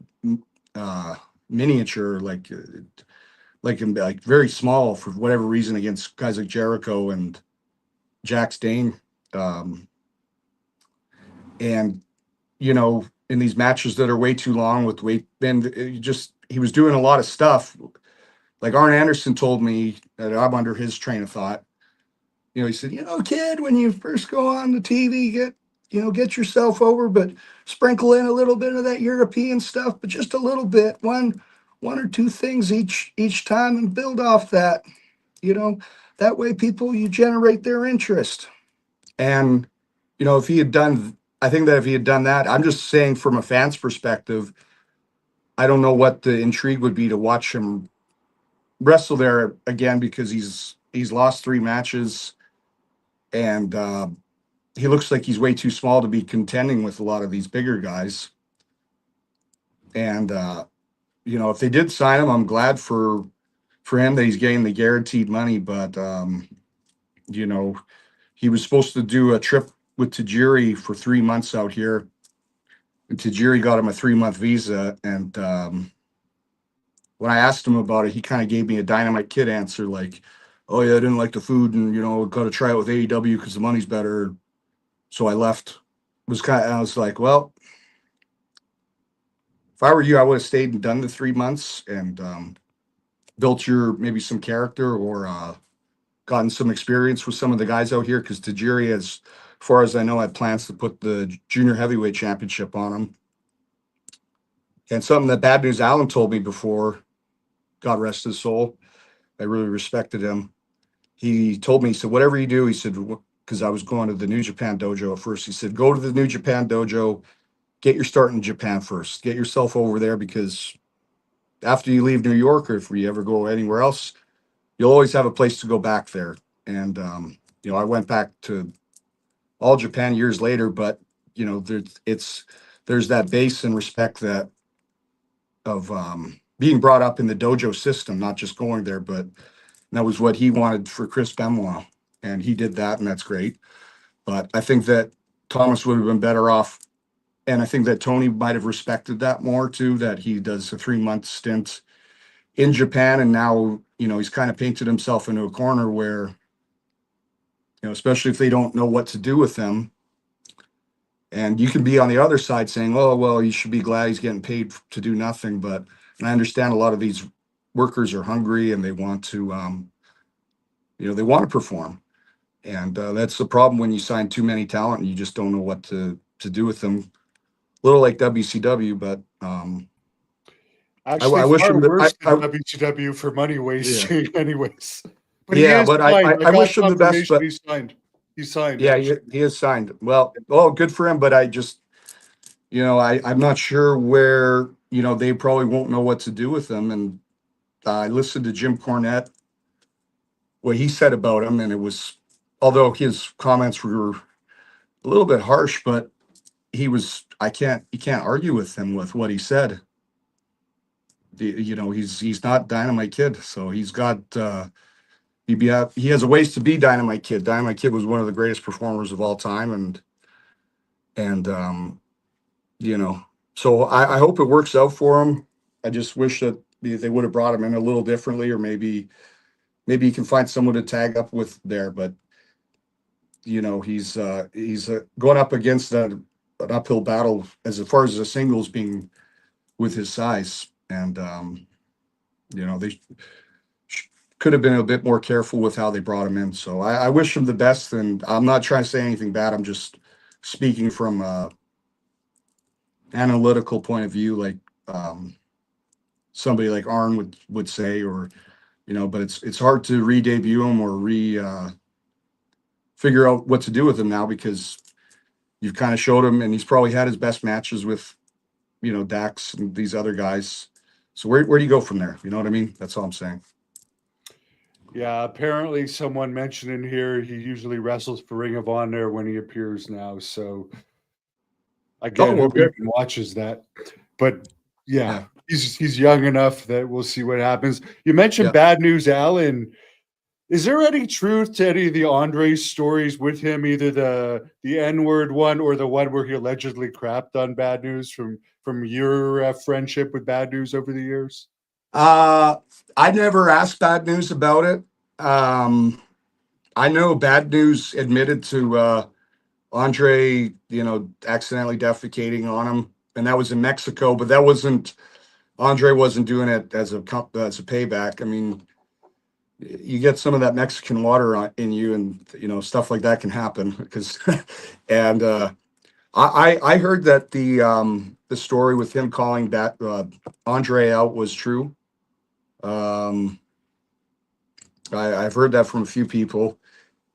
miniature, like very small for whatever reason, against guys like Jericho and Jax Dane. And in these matches that are way too long with weight, then he was doing a lot of stuff. Like Arn Anderson told me that I'm under his train of thought. He said, kid, when you first go on the TV, get yourself over, but sprinkle in a little bit of that European stuff, but just a little bit, one or two things each time, and build off that. That way you generate their interest. And if he had done, I think that if he had done that, I'm just saying from a fan's perspective, I don't know what the intrigue would be to watch him wrestle there again, because he's lost 3 matches, and he looks like he's way too small to be contending with a lot of these bigger guys. And if they did sign him, I'm glad for him that he's getting the guaranteed money. But he was supposed to do a trip with Tajiri for 3 months out here, and Tajiri got him a 3-month visa. And when I asked him about it, he kind of gave me a Dynamite Kid answer, like, "Oh yeah, I didn't like the food, and got to try it with AEW because the money's better." So I left. I was like, well, if I were you, I would have stayed and done the 3 months and built maybe some character, or gotten some experience with some of the guys out here, because Tajiri, as far as I know, had plans to put the junior heavyweight championship on him. And something that Bad News Allen told me before, God rest his soul, I really respected him. He told me, he said, whatever you do, he said, because I was going to the New Japan dojo at first, he said, go to the New Japan dojo, get your start in Japan first, get yourself over there, because after you leave New York, or if we ever go anywhere else, you'll always have a place to go back there. And I went back to All Japan years later, but there's that base and respect of being brought up in the dojo system, not just going there. But that was what he wanted for Chris Benoit, and he did that, and that's great. But I think that Thomas would have been better off, and I think that Tony might have respected that more too, that he does a 3-month stint in Japan, and now he's kind of painted himself into a corner where, especially if they don't know what to do with him. And you can be on the other side saying, oh, well, you should be glad he's getting paid to do nothing. And I understand a lot of these workers are hungry, and they want to, they want to perform. And that's the problem when you sign too many talent and you just don't know what to do with them. A little like WCW, but actually, I wish far him worse the, than WCW for money wasting, anyways. But he yeah, is but signed. I got wish him the best. confirmation But he signed. He signed. yeah, Actually. he is signed. Well, oh, good for him. But I just, I'm not sure where, they probably won't know what to do with him. And I listened to Jim Cornette, what he said about him, and it was, although his comments were a little bit harsh, but you can't argue with him with what he said. He's not Dynamite Kid, so he's got, he has a ways to be Dynamite Kid. Dynamite Kid was one of the greatest performers of all time, and so I hope it works out for him. I just wish that they would have brought him in a little differently, or maybe you can find someone to tag up with there. But he's going up against an uphill battle as far as the singles being with his size, and they could have been a bit more careful with how they brought him in. So I wish him the best, and I'm not trying to say anything bad. I'm just speaking from analytical point of view, like um, somebody like Arn would say, or but it's hard to re-debut him or figure out what to do with him now because you've kind of showed him, and he's probably had his best matches with Dax and these other guys. So where do you go from there? You know what I mean? That's all I'm saying. Yeah, apparently someone mentioned in here he usually wrestles for Ring of Honor when he appears now. So again, Oh, who okay. even watches that? But yeah, Yeah, he's young enough that we'll see what happens. You mentioned yeah. Bad News Allen. Is there any truth to any of the Andre stories with him, either the N-word one or the one where he allegedly crapped on Bad News from your friendship with Bad News over the years? Uh, I never asked Bad News about it. I know Bad News admitted to Andre, accidentally defecating on him, and that was in Mexico. But that wasn't Andre wasn't doing it as a payback. I mean, you get some of that Mexican water in you, and stuff like that can happen. Because, and I heard that the story with him calling that Andre out was true. Um, I've heard that from a few people,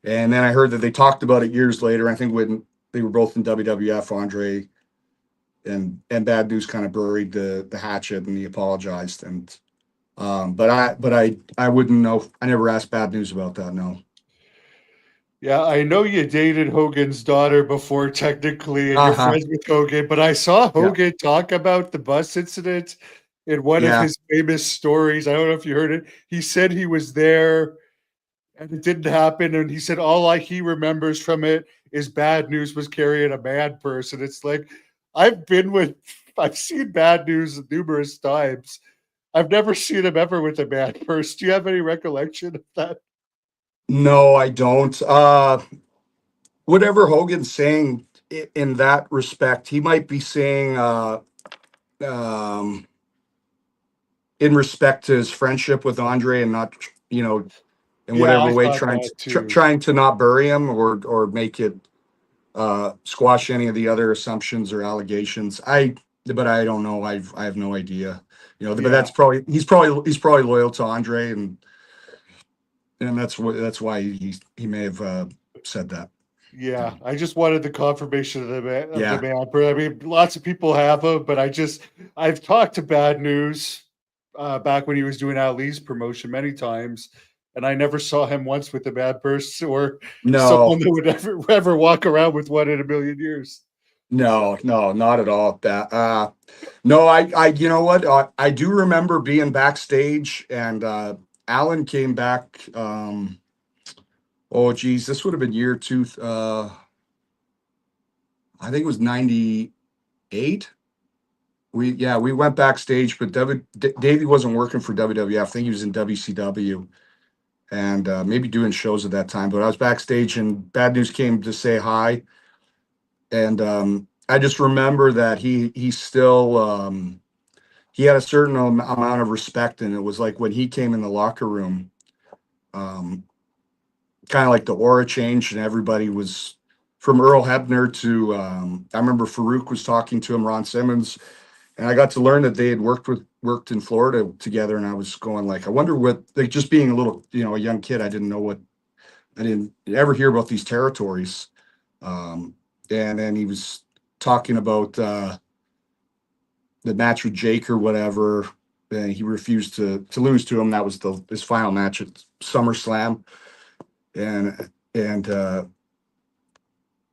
and then I heard that they talked about it years later. I think when they were both in WWF, Andre and Bad News kind of buried the hatchet, and he apologized. And but I wouldn't know. I never asked Bad News about that. No. Yeah, I know you dated Hogan's daughter before technically, and Uh you're huh. friends with Hogan, but I saw Yeah. Hogan talk about the bus incident in one of Yeah. his famous stories. I don't know if you heard it. He said he was there and it didn't happen. And he said he remembers from it is Bad News was carrying a man purse. And it's like, I've been with, I've seen Bad News numerous times. I've never seen him ever with a man purse. Do you have any recollection of that? No, I don't. Whatever Hogan's saying in that respect, he might be saying um, in respect to his friendship with Andre, and not in Yeah, whatever I way thought that too. trying to not bury him or make it squash any of the other assumptions or allegations. But I don't know. I have no idea. But Yeah. that's probably he's probably loyal to Andre, and that's why he may have said that. Yeah, I just wanted the confirmation of the Yeah. man. I mean, lots of people have him, but I've talked to Bad News back when he was doing Ali's promotion many times, and I never saw him once with a bad purse or someone No, that would ever walk around with one in a million years. no, no, not at all. That no, you know what? I do remember being backstage, and Alan came back. Oh, geez, this would have been year two. I think it was 98. We went backstage, but Davey wasn't working for WWF. I think he was in WCW, and maybe doing shows at that time. But I was backstage, and Bad News came to say hi, and I just remember that he still he had a certain amount of respect, and it was like when he came in the locker room, um, kind of like the aura changed, and everybody was from Earl Hebner to I remember Farouk was talking to him, Ron Simmons, and I got to learn that they had worked in Florida together, and I was going like, I wonder what, like, just being a little, a young kid, I didn't ever hear about these territories. Um, and then he was talking about the match with Jake or whatever, and he refused to lose to him. That was his final match at SummerSlam, and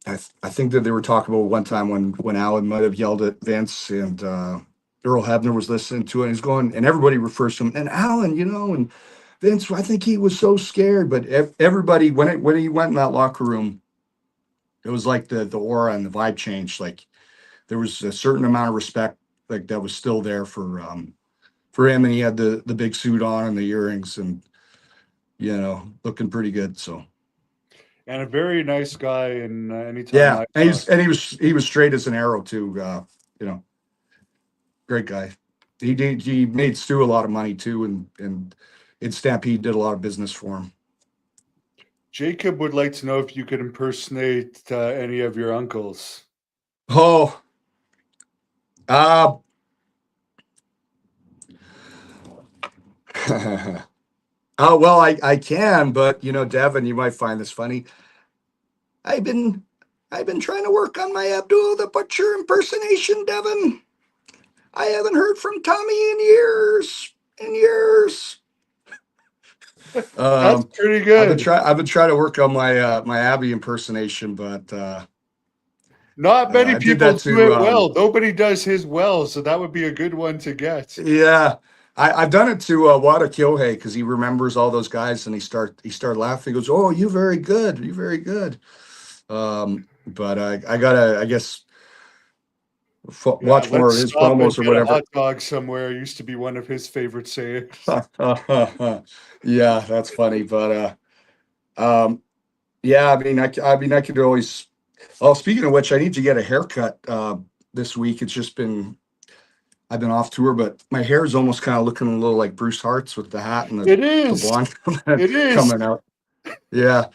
I think that they were talking about one time when Alan might have yelled at Vince, and Earl Hebner was listening to it, and he's going, and everybody refers to him, and Alan, and Vince, I think he was so scared, but everybody, when he went in that locker room, it was like the aura and the vibe changed. Like there was a certain amount of respect, like that was still there for him, and he had the big suit on and the earrings, and looking pretty good. So And a very nice guy. And anytime yeah, I and talk, he was straight as an arrow too. You know, great guy. He made Stu a lot of money too, and in Stampede, did a lot of business for him. Jacob would like to know if you could impersonate any of your uncles. Oh, uh, oh well, I can, but you know, Devin, you might find this funny. I've been I've been trying to work on my Abdul the Butcher impersonation, Devin. I haven't heard from Tommy in years. In years. That's pretty good. I've been trying to work on my my Abby impersonation, but Not many I did people that do to it well. Nobody does his well, so that would be a good one to get. yeah. I've done it to Wada Kyohei because he remembers all those guys and he started laughing. He goes, "Oh, you very good, you very good." But I gotta, I guess, Yeah, watch more of let's his stop and promos or get a whatever. hot dog somewhere used to be one of his favorite sayings. Yeah, that's funny. But yeah, I mean, I could always. Oh, speaking of which, I need to get a haircut this week. It's just been I've been off tour, but my hair is almost kind of looking a little like Bruce Hart's with the hat and It the is. blonde It is. coming out. Yeah.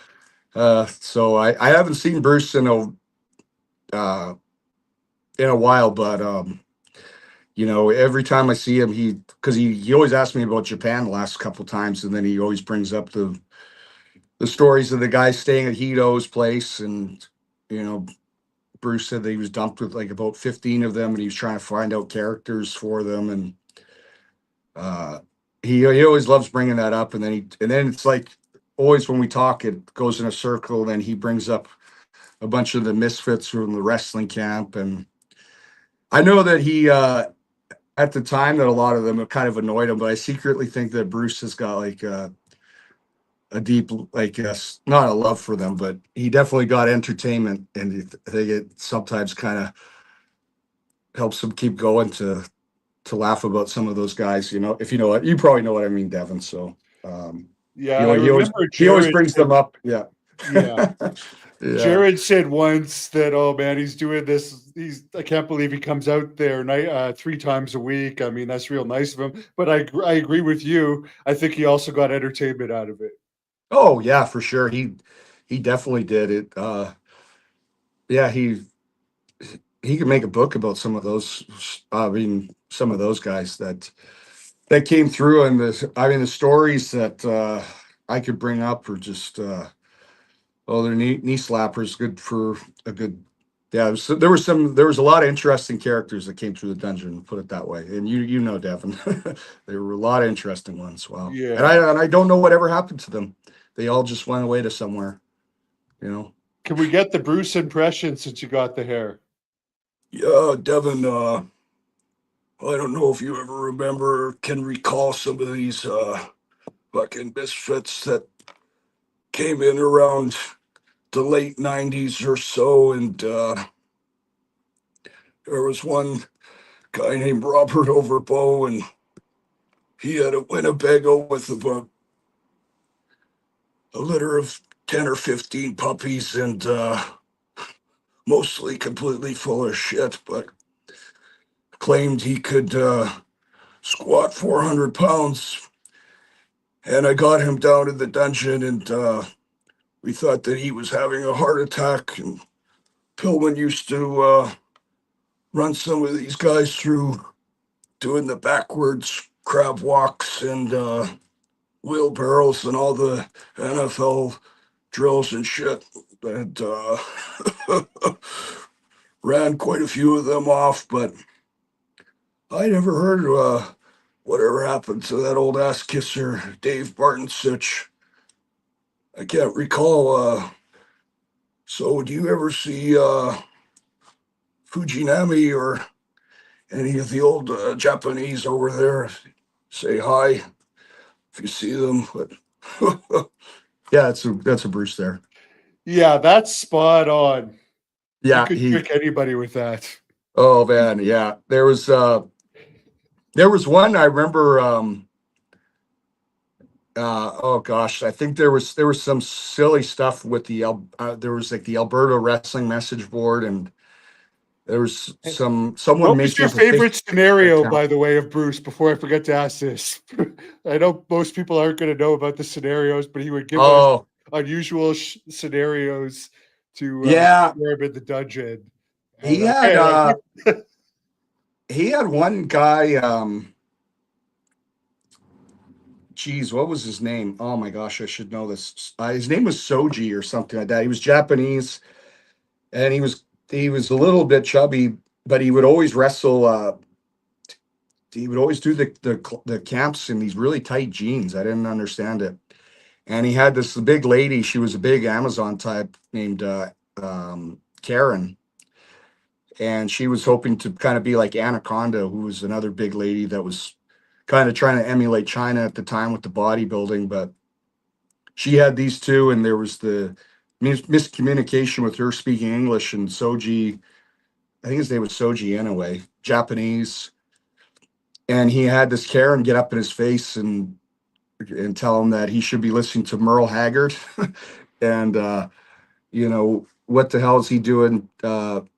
So I haven't seen Bruce uh in a while, but you know, every time I see him, because he always asks me about Japan the last couple times, and then he always brings up the stories of the guy staying at Hito's place, and you know, Bruce said that he was dumped with like about 15 of them, and he was trying to find out characters for them, and uh, he always loves bringing that up, and then it's like always when we talk, it goes in a circle. Then he brings up a bunch of the misfits from the wrestling camp, and I know that he at the time that a lot of them have kind of annoyed him, but I secretly think that Bruce has got like a deep, like, not a love for them, but he definitely got entertainment, and I think it sometimes kind of helps him keep going to laugh about some of those guys. You know, if you know what you probably know what I mean, Devin. So Yeah, I remember he always Jared brings said, them up. Yeah, yeah. yeah. Jared said once that, oh man, he's doing this. I can't believe he comes out there 3 times a week. I mean, that's real nice of him. But I agree with you. I think he also got entertainment out of it. Oh yeah, for sure. He definitely did it. Yeah, he could make a book about some of those. I mean, some of those guys that came through, and the stories that I could bring up are just oh, they're knee slappers. Good for a good. Yeah, there was a lot of interesting characters that came through the dungeon. Put it that way, and you know, Devin, there were a lot of interesting ones. Wow, Yeah. and I don't know whatever happened to them. They all just went away to somewhere. You know. Can we get the Bruce impression since you got the hair? Yeah, Devin. I don't know if you ever remember or can recall some of these fucking misfits that came in around the late '90s or so, and there was one guy named Robert Overbow, and he had a Winnebago with about a litter of 10 or 15 puppies, and mostly completely full of shit, but claimed he could squat 400 pounds. And I got him down in the dungeon, and we thought that he was having a heart attack. And Pillman used to run some of these guys through doing the backwards crab walks and wheelbarrows and all the NFL drills and shit. And ran quite a few of them off, but I never heard whatever happened to that old ass kisser, Dave Bartonsich. I can't recall. So, do you ever see Fujinami or any of the old Japanese over there? Say hi if you see them. But yeah, that's a Bruce there. Yeah, that's spot on. You Yeah, could trick anybody with that. oh man, yeah. There was one I remember. Oh gosh, I think there was some silly stuff with there was like the Alberta Wrestling message board, and There was Hey, someone what was making your up a fake favorite scenario, account. by the way, of Bruce? Before I forget to ask this, I know most people aren't going to know about the scenarios, but he would give us Oh, unusual scenarios to yeah. scare him in the dungeon. He And had okay, like, he had one guy, geez, what was his name? Oh my gosh, I should know this. His name was Soji or something like that. He was Japanese, and he was a little bit chubby, but he would always wrestle. He would always do the camps in these really tight jeans. I didn't understand it. And he had this big lady. She was a big Amazon type named Karen, and she was hoping to kind of be like Anaconda, who was another big lady that was kind of trying to emulate China at the time with the bodybuilding. But she had these two, and there was the miscommunication with her speaking English and Soji. I think his name was Soji anyway, Japanese, and he had this Karen get up in his face and tell him that he should be listening to Merle Haggard, and what the hell is he doing?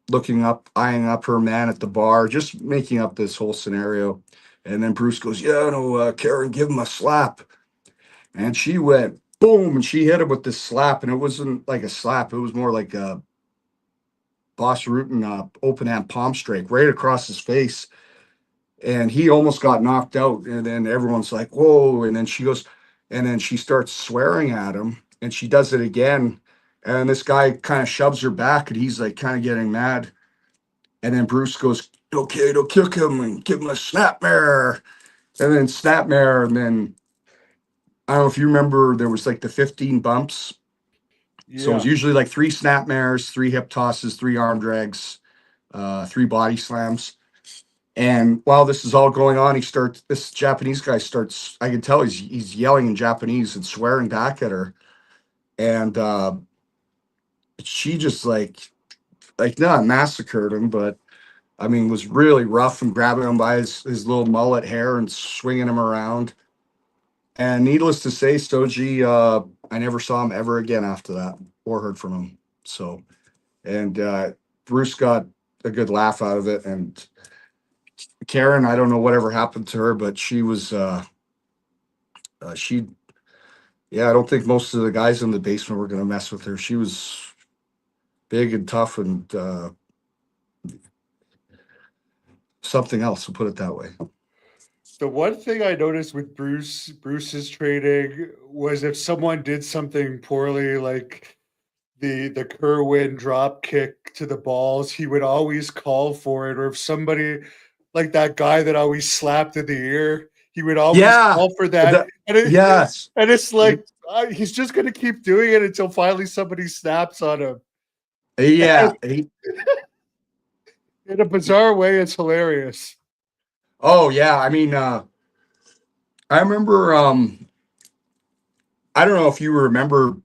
Looking up, eyeing up her man at the bar, just making up this whole scenario. And then Bruce goes, "Yeah, no, Karen, give him a slap." And she went boom, and she hit him with this slap, and it wasn't like a slap; it was more like a Boss Rutan open hand palm strike right across his face, and he almost got knocked out. And then everyone's like, "Whoa!" And then she goes, and then she starts swearing at him, and she does it again. And this guy kind of shoves her back, and he's like kind of getting mad. And then Bruce goes, "Okay, to kick him and give him a snapmare." And then snapmare, and then I don't know if you remember, there was like the 15 bumps. So it was yeah, usually like three snapmares, three hip tosses, three arm drags, three body slams. And while this is all going on, this Japanese guy starts, I can tell he's yelling in Japanese and swearing back at her. And she just like not massacred him, but I mean, was really rough and grabbing him by his little mullet hair and swinging him around. And needless to say, Stoji, I never saw him ever again after that or heard from him. So, and Bruce got a good laugh out of it. And Karen, I don't know whatever happened to her, but she, yeah, I don't think most of the guys in the basement were going to mess with her. She was big and tough and something else, we'll put it that way. the one thing I noticed with Bruce's training was if someone did something poorly, like the Kerwin drop kick to the balls, he would always call for it. Or if somebody like that guy that always slapped in the ear, he would always Yeah. call for that. Yes. And it's like he's just going to keep doing it until finally somebody snaps on him. Yeah. In a bizarre way, it's hilarious. Oh yeah. I mean, I remember. I don't know if you remember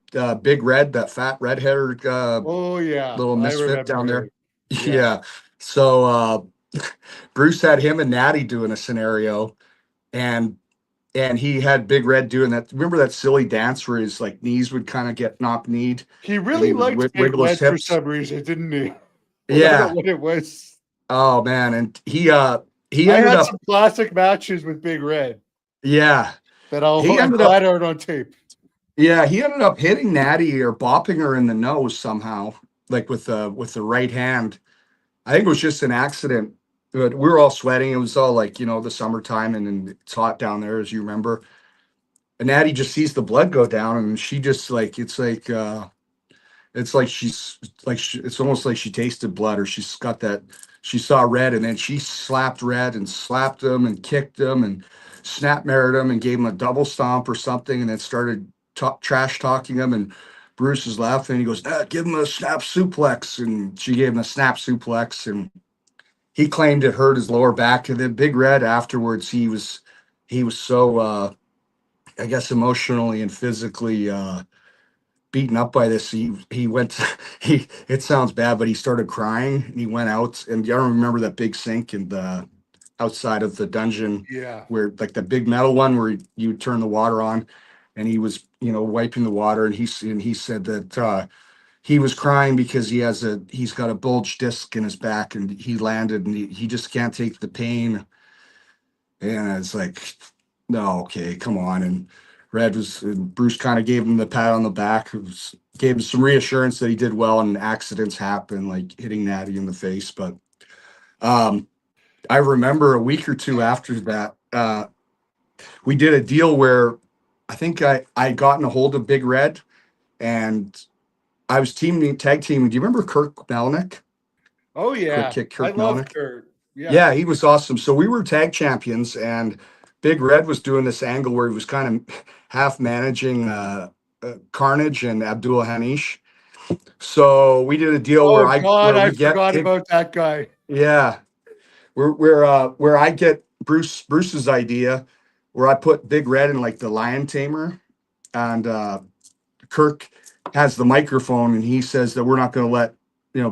Big Red, that fat redheaded Oh yeah, little I misfit down remember there. him. Yeah. Yeah. So Bruce had him and Natty doing a scenario, and he had Big Red doing that. Remember that silly dance where his like knees would kind of get knock kneed, He and he really would liked Big wiggle his Red for hips. some reason, didn't he? I don't know Yeah. what it was. Oh man, and he I ended had some up. classic matches with Big Red Yeah. that He I'm ended up. glad aren't on tape. Yeah, he ended up hitting Natty or bopping her in the nose somehow, like with the right hand. I think it was just an accident, but we were all sweating. It was all like, the summertime and it's hot down there, as you remember. And Natty just sees the blood go down, and she just like it's like she's like it's almost like she tasted blood, or she's got that she saw red, and then she slapped Red and slapped him and kicked him and snap married him and gave him a double stomp or something, and then started trash talking him. And Bruce is laughing. And he goes, "Give him a snap suplex," and she gave him a snap suplex, and he claimed it hurt his lower back. And then Big Red afterwards, he was so I guess emotionally and physically beaten up by this. He went he it sounds bad, but he started crying and he went out. And I don't remember that big sink and outside of the dungeon Yeah. where like the big metal one where you turn the water on, and he was wiping the water, and he said that he was crying because he's got a bulge disc in his back, and he landed, and he just can't take the pain. And it's like, no, okay, come on. And Bruce kind of gave him the pat on the back, gave him some reassurance that he did well, and accidents happen, like hitting Natty in the face. But um, I remember a week or two after that, we did a deal where I think I gotten a hold of Big Red, and I was tag teaming. Do you remember Kirk Melnick? Oh Quick yeah, kick, I Kirk love Melnick. Kurt. Yeah. Yeah, he was awesome. So we were tag champions, and Big Red was doing this angle where he was kind of half managing Carnage and Abdul Hanish. So we did a deal Oh God, where I we get forgot about that guy. yeah, where I get Bruce's idea, where I put Big Red in like the lion tamer, and Kirk has the microphone, and he says that we're not going to let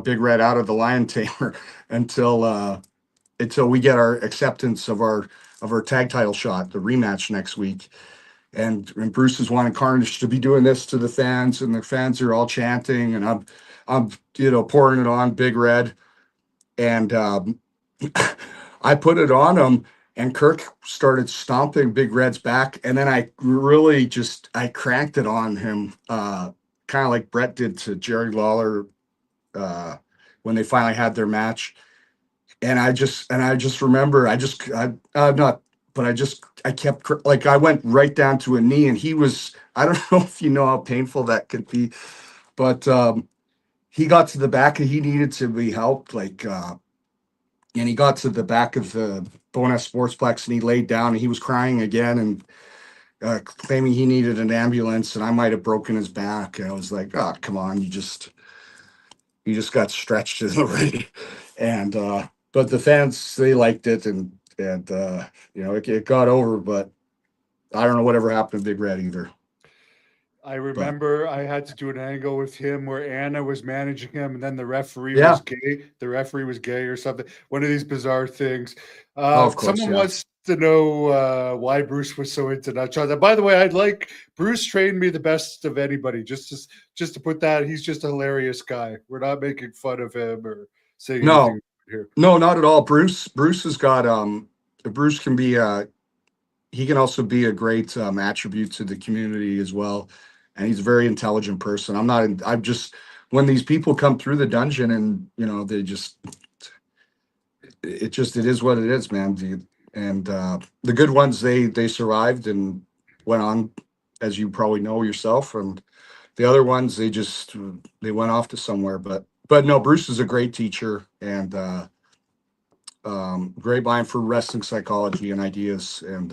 Big Red out of the lion tamer until we get our acceptance of our tag title shot, the rematch next week. And Bruce is wanting Carnage to be doing this to the fans, and the fans are all chanting, and I'm pouring it on Big Red, and I put it on him, and Kirk started stomping Big Red's back, and then I cranked it on him, kind of like Brett did to Jerry Lawler when they finally had their match. And I just remember I kept, like, I went right down to a knee, and I don't know if you know how painful that could be, but he got to the back, and he needed to be helped, like, and he got to the back of the Bonus Sportsplex, and he laid down, and he was crying again, and claiming he needed an ambulance, and I might have broken his back. And I was like, oh, come on, you just got stretched in the ring. And but the fans, they liked it, and it got over, but I don't know whatever happened to Big Red either. I But remember I had to do an angle with him where Anna was managing him, and then the referee yeah, was gay. The referee was gay or something. One of these bizarre things. oh, of course, Someone yeah. wants to know why Bruce was so into nutshot. By the way, I'd like Bruce trained me the best of anybody. Just to put that, he's just a hilarious guy. We're not making fun of him or saying No, anything here. no, not at all. Bruce has got Bruce can be he can also be a great attribute to the community as well, and he's a very intelligent person. I'm just, when these people come through the dungeon, and they just, it is what it is, man. And the good ones, they survived and went on, as you probably know yourself, and the other ones, they went off to somewhere. But no, Bruce is a great teacher, and great mind for wrestling psychology and ideas, and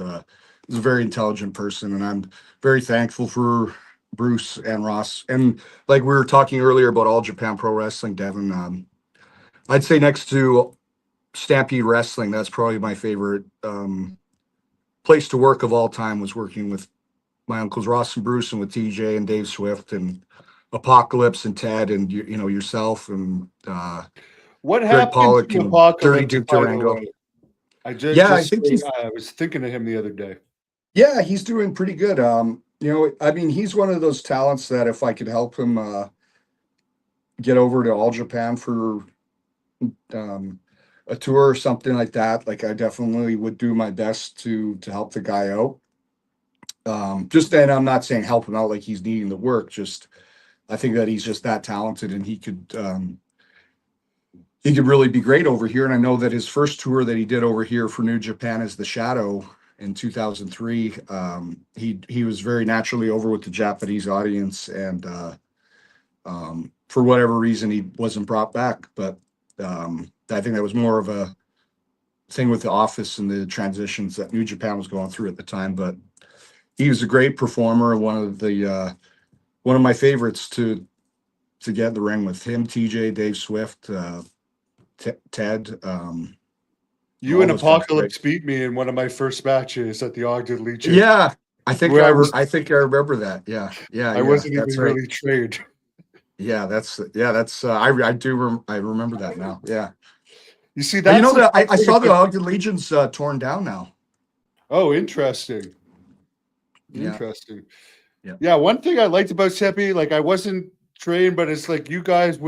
he's a very intelligent person, and I'm very thankful for Bruce and Ross. And like we were talking earlier about All Japan Pro Wrestling, Devin, I'd say next to Stampede Wrestling, that's probably my favorite place to work of all time, was working with my uncles Ross and Bruce, and with TJ and Dave Swift and Apocalypse and Ted, and yourself, and What Greg happened Pollock to and Dirty Apocalypse, Duke by the Durango. way? I Yeah, I think I was thinking of him the other day. yeah, he's doing pretty good. I mean, he's one of those talents that if I could help him get over to All Japan for um, a tour or something like that, like, I definitely would do my best to help the guy out. Just then, I'm not saying help him out like he's needing the work. Just, I think that he's just that talented, and he could really be great over here. And I know that his first tour that he did over here for New Japan as the Shadow in 2003, he was very naturally over with the Japanese audience, and for whatever reason, he wasn't brought back. But I think that was more of a thing with the office and the transitions that New Japan was going through at the time. But he was a great performer, and one of my favorites to get in the ring with him, TJ, Dave Swift, Ted. You All and those guys are great. Apocalypse beat me in one of my first matches at the Ogden Legion. Yeah, I think Where I think I remember that. Yeah, I wasn't that's even right. really trained. Yeah, that's I remember that now. Yeah. You see, You know that's the that fun I thing saw the about. Ogden Legion's torn down now. Oh, interesting. Yeah. Interesting. Yeah. Yeah, one thing I liked about Seppi, like I wasn't train, but it's like you guys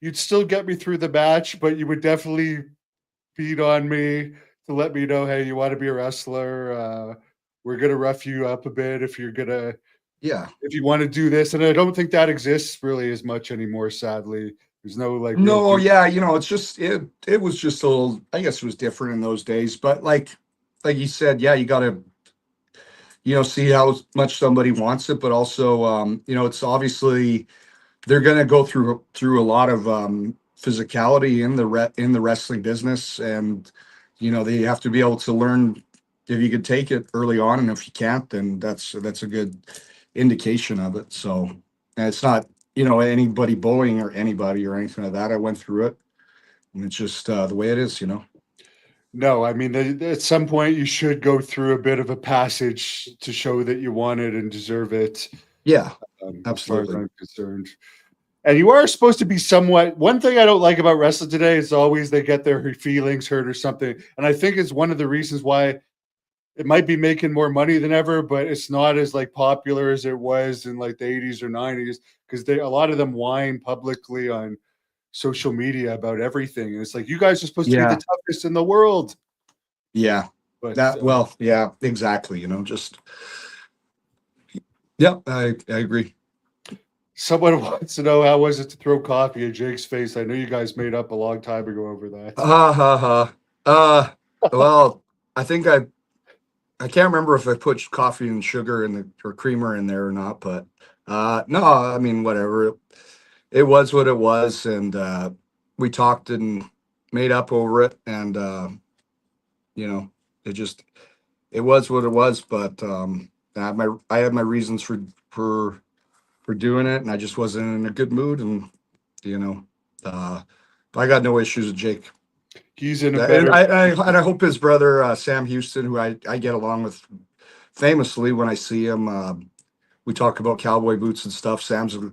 you'd still get me through the match, but you would definitely beat on me to let me know, hey, you want to be a wrestler? We're gonna rough you up a bit Yeah. if you want to do this. And I don't think that exists really as much anymore, sadly. There's no like real No, yeah, it's just it was just a little, I guess it was different in those days, but like you said, yeah, you got to see how much somebody wants it, but also it's obviously they're going to go through a lot of physicality in the wrestling business, and they have to be able to learn if you could take it early on, and if you can't, then that's a good indication of it. So, and it's not anybody bullying or anybody or anything like that. I went through it, and it's just the way it is. No, I mean, at some point you should go through a bit of a passage to show that you want it and deserve it, Yeah, as far as absolutely. I'm concerned. And you are supposed to be somewhat. One thing I don't like about wrestling today is always they get their feelings hurt or something. And I think it's one of the reasons why it might be making more money than ever, but it's not as like popular as it was in like the 80s or 90s, because a lot of them whine publicly on social media about everything. And it's like, you guys are supposed to be the Yeah, toughest in the world. yeah. But That well, yeah, exactly. Just yeah, I agree. someone wants to know, how was it to throw coffee at Jake's face? I know you guys made up a long time ago over that. Ha ha ha. Well, I think I can't remember if I put coffee and sugar in or creamer in there or not, but no, I mean whatever. It was what it was, and we talked and made up over it, and you know, it just it was what it was. But I had my reasons for doing it, and I just wasn't in a good mood, and you know, uh, I got no issues with Jake. He's in a And better. I hope his brother Sam Houston, who I get along with famously when I see him. We talk about cowboy boots and stuff. Sam's a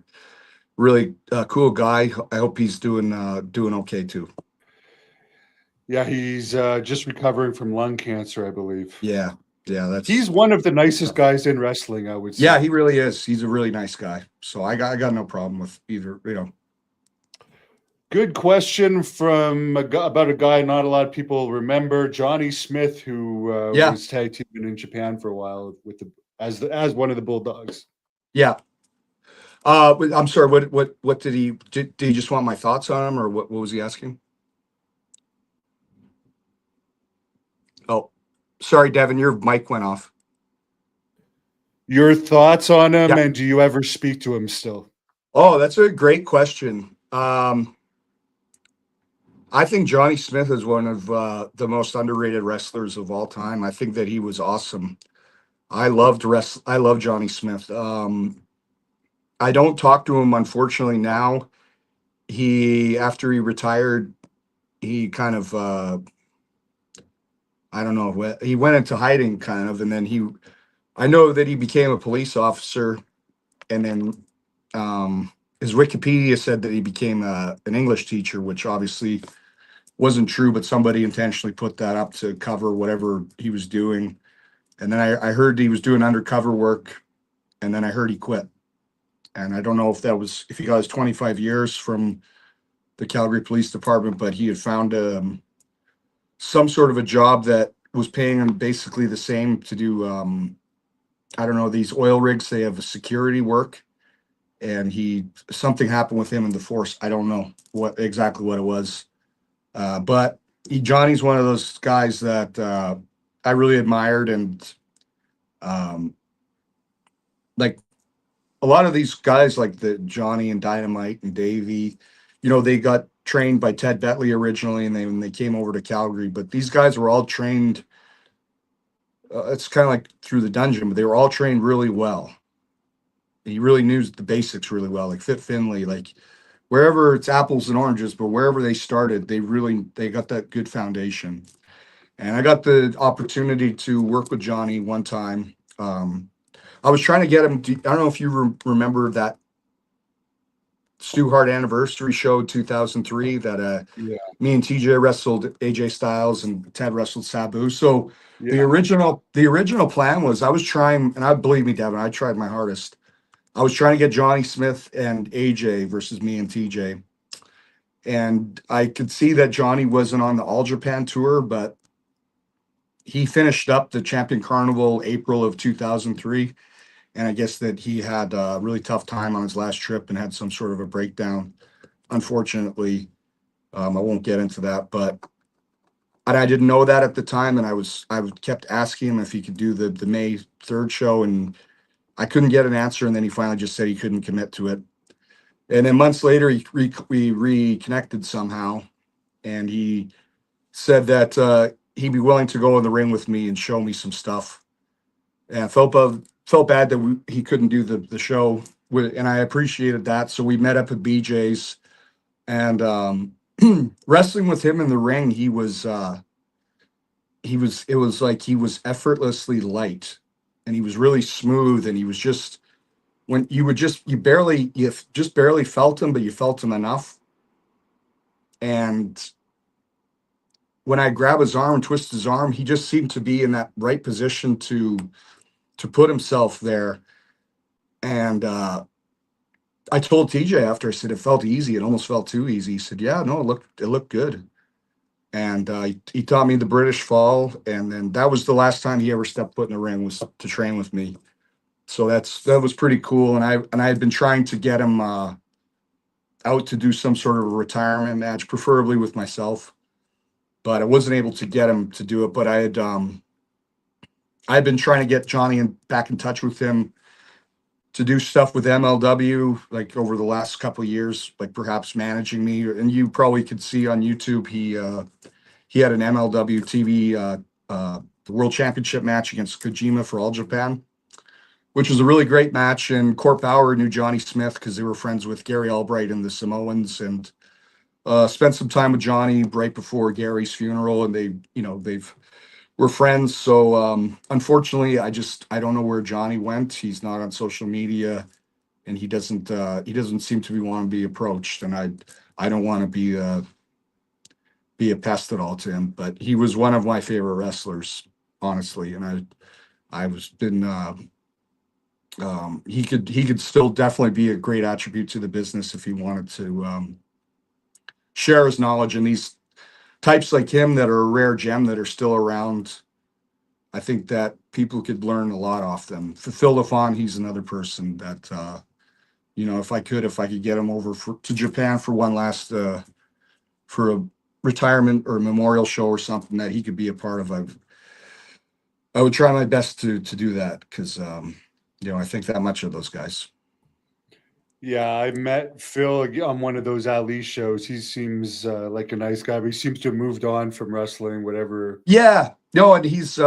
really cool guy. I hope he's doing okay too. Yeah, he's just recovering from lung cancer, I believe. Yeah, yeah, He's that's one of the nicest guys in wrestling, I would yeah, say. he really is. He's a really nice guy. So I got no problem with either. Good question from about a guy not a lot of people remember, Johnny Smith, who Yeah, was tag teaming in Japan for a while with as one of the Bulldogs. yeah. I'm sorry. What did he just want my thoughts on him, or what was he asking? Oh, sorry, Devin, your mic went off. Your thoughts on him, Yeah. and do you ever speak to him still? Oh, that's a great question. I think Johnny Smith is one of the most underrated wrestlers of all time. I think that he was awesome. I love Johnny Smith. I don't talk to him unfortunately now. After he retired, he kind of I don't know, he went into hiding kind of, and then I know that he became a police officer, and then his Wikipedia said that he became an English teacher, which obviously wasn't true, but somebody intentionally put that up to cover whatever he was doing. And then I heard he was doing undercover work, and then I heard he quit. And I don't know if he got his 25 years from the Calgary Police Department, but he had found some sort of a job that was paying him basically the same to do. I don't know, these oil rigs, they have a security work, and something happened with him in the force. I don't know exactly what it was. But Johnny's one of those guys that I really admired, and like a lot of these guys, like the Johnny and Dynamite and Davey, they got trained by Ted Betley originally, and when they came over to Calgary. But these guys were all trained. It's kind of like through the dungeon, but they were all trained really well. He really knew the basics really well, like Fit Finley, like wherever it's apples and oranges, but wherever they started, they got that good foundation. And I got the opportunity to work with Johnny one time. I was trying to get him. I don't know if you remember that Stu Hart anniversary show 2003 that Yeah, me and TJ wrestled AJ Styles and Ted wrestled Sabu. So the yeah, original plan was I was trying, and I believe me, Devin, I tried my hardest. I was trying to get Johnny Smith and AJ versus me and TJ. And I could see that Johnny wasn't on the All Japan tour, but he finished up the Champion Carnival April of 2003. And I guess that he had a really tough time on his last trip and had some sort of a breakdown. Unfortunately, I won't get into that, but I didn't know that at the time, and I kept asking him if he could do the May 3rd show, and I couldn't get an answer. And then he finally just said he couldn't commit to it. And then months later, we reconnected somehow, and he said that he'd be willing to go in the ring with me and show me some stuff. And I felt bad that he couldn't do the show, and I appreciated that. So we met up at BJ's, and wrestling with him in the ring, it was like he was effortlessly light, and he was really smooth, and he was just when you just barely felt him, but you felt him enough. And when I grab his arm, twist his arm, he just seemed to be in that right position to put himself there. And I told TJ after, I said it felt easy. It almost felt too easy. He said, "Yeah, no, it looked good." And he taught me the British Fall, and then that was the last time he ever stepped foot in the ring, was to train with me. So that was pretty cool. And I had been trying to get him out to do some sort of a retirement match, preferably with myself, but I wasn't able to get him to do it. But I had been trying to get Johnny back in touch with him to do stuff with MLW, like over the last couple of years, like perhaps managing me. And you probably could see on YouTube, he had an MLW TV the World Championship match against Kojima for All Japan, which was a really great match. And Court Bauer knew Johnny Smith because they were friends with Gary Albright and the Samoans, and spent some time with Johnny right before Gary's funeral, and we're friends. So unfortunately, I don't know where Johnny went. He's not on social media, and he doesn't seem to want to be approached. And I don't want to be a pest at all to him. But he was one of my favorite wrestlers, honestly. And he could still definitely be a great attribute to the business if he wanted to share his knowledge. And these types like him that are a rare gem that are still around, I think that people could learn a lot off them. For Phil LaFon, he's another person that if I could get him over to Japan for one last for a retirement or a memorial show or something that he could be a part of, I would try my best to do that, because I think that much of those guys. Yeah, I met Phil on one of those Ali shows. He seems like a nice guy, but he seems to have moved on from wrestling, whatever. Yeah, no, and he's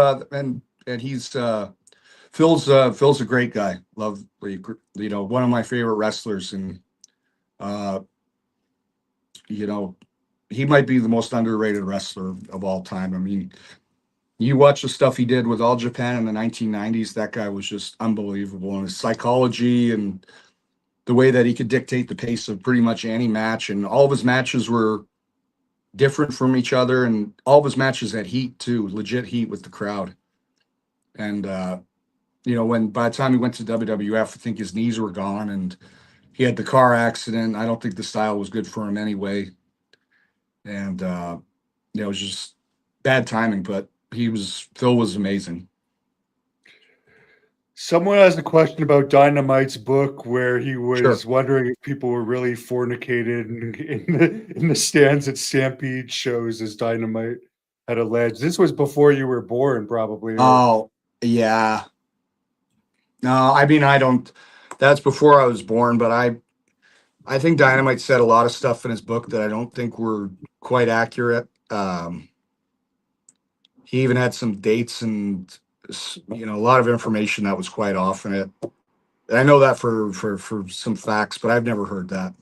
Phil's a great guy. Love, one of my favorite wrestlers, and he might be the most underrated wrestler of all time. I mean, you watch the stuff he did with All Japan in the 1990s. That guy was just unbelievable, and his psychology and the way that he could dictate the pace of pretty much any match. And all of his matches were different from each other, and all of his matches had heat too, legit heat with the crowd. And when by the time he went to WWF, I think his knees were gone, and he had the car accident. I don't think the style was good for him anyway, and it was just bad timing. But Phil was amazing. Someone has a question about Dynamite's book, where he was Sure. wondering if people were really fornicated in the stands at Stampede shows, as Dynamite had alleged. This was before you were born, probably. Oh, yeah. No, I mean, that's before I was born, but I think Dynamite said a lot of stuff in his book that I don't think were quite accurate. He even had some dates and a lot of information that was quite off in it. And I know that for some facts, but I've never heard that.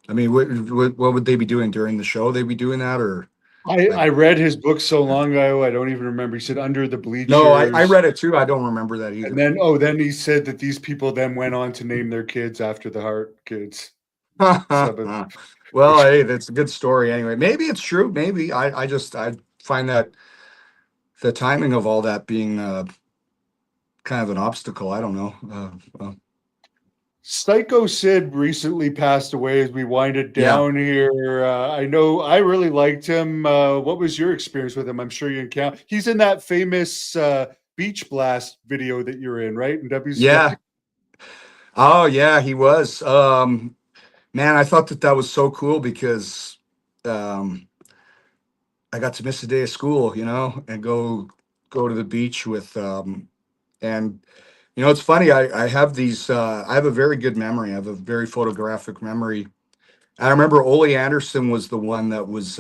I mean, what would they be doing during the show? They'd be doing that, or I read his book so long ago, I don't even remember. He said Under the Bleachers. No, I read it too. I don't remember that either. And then he said that these people then went on to name their kids after the Hart kids. Well, hey, that's a good story anyway. Maybe it's true. Maybe I find that the timing of all that being kind of an obstacle. I don't know. Psycho Sid recently passed away as we wind it Yeah. down here. I know I really liked him. What was your experience with him? I'm sure you encounter. He's in that famous Beach Blast video that you're in, right? In WCW. Yeah. Oh yeah, he was. Man, I thought that was so cool because um, I got to miss a day of school, and go to the beach with and it's funny. I have these. I have a very good memory. I have a very photographic memory. I remember Ole Anderson was the one that was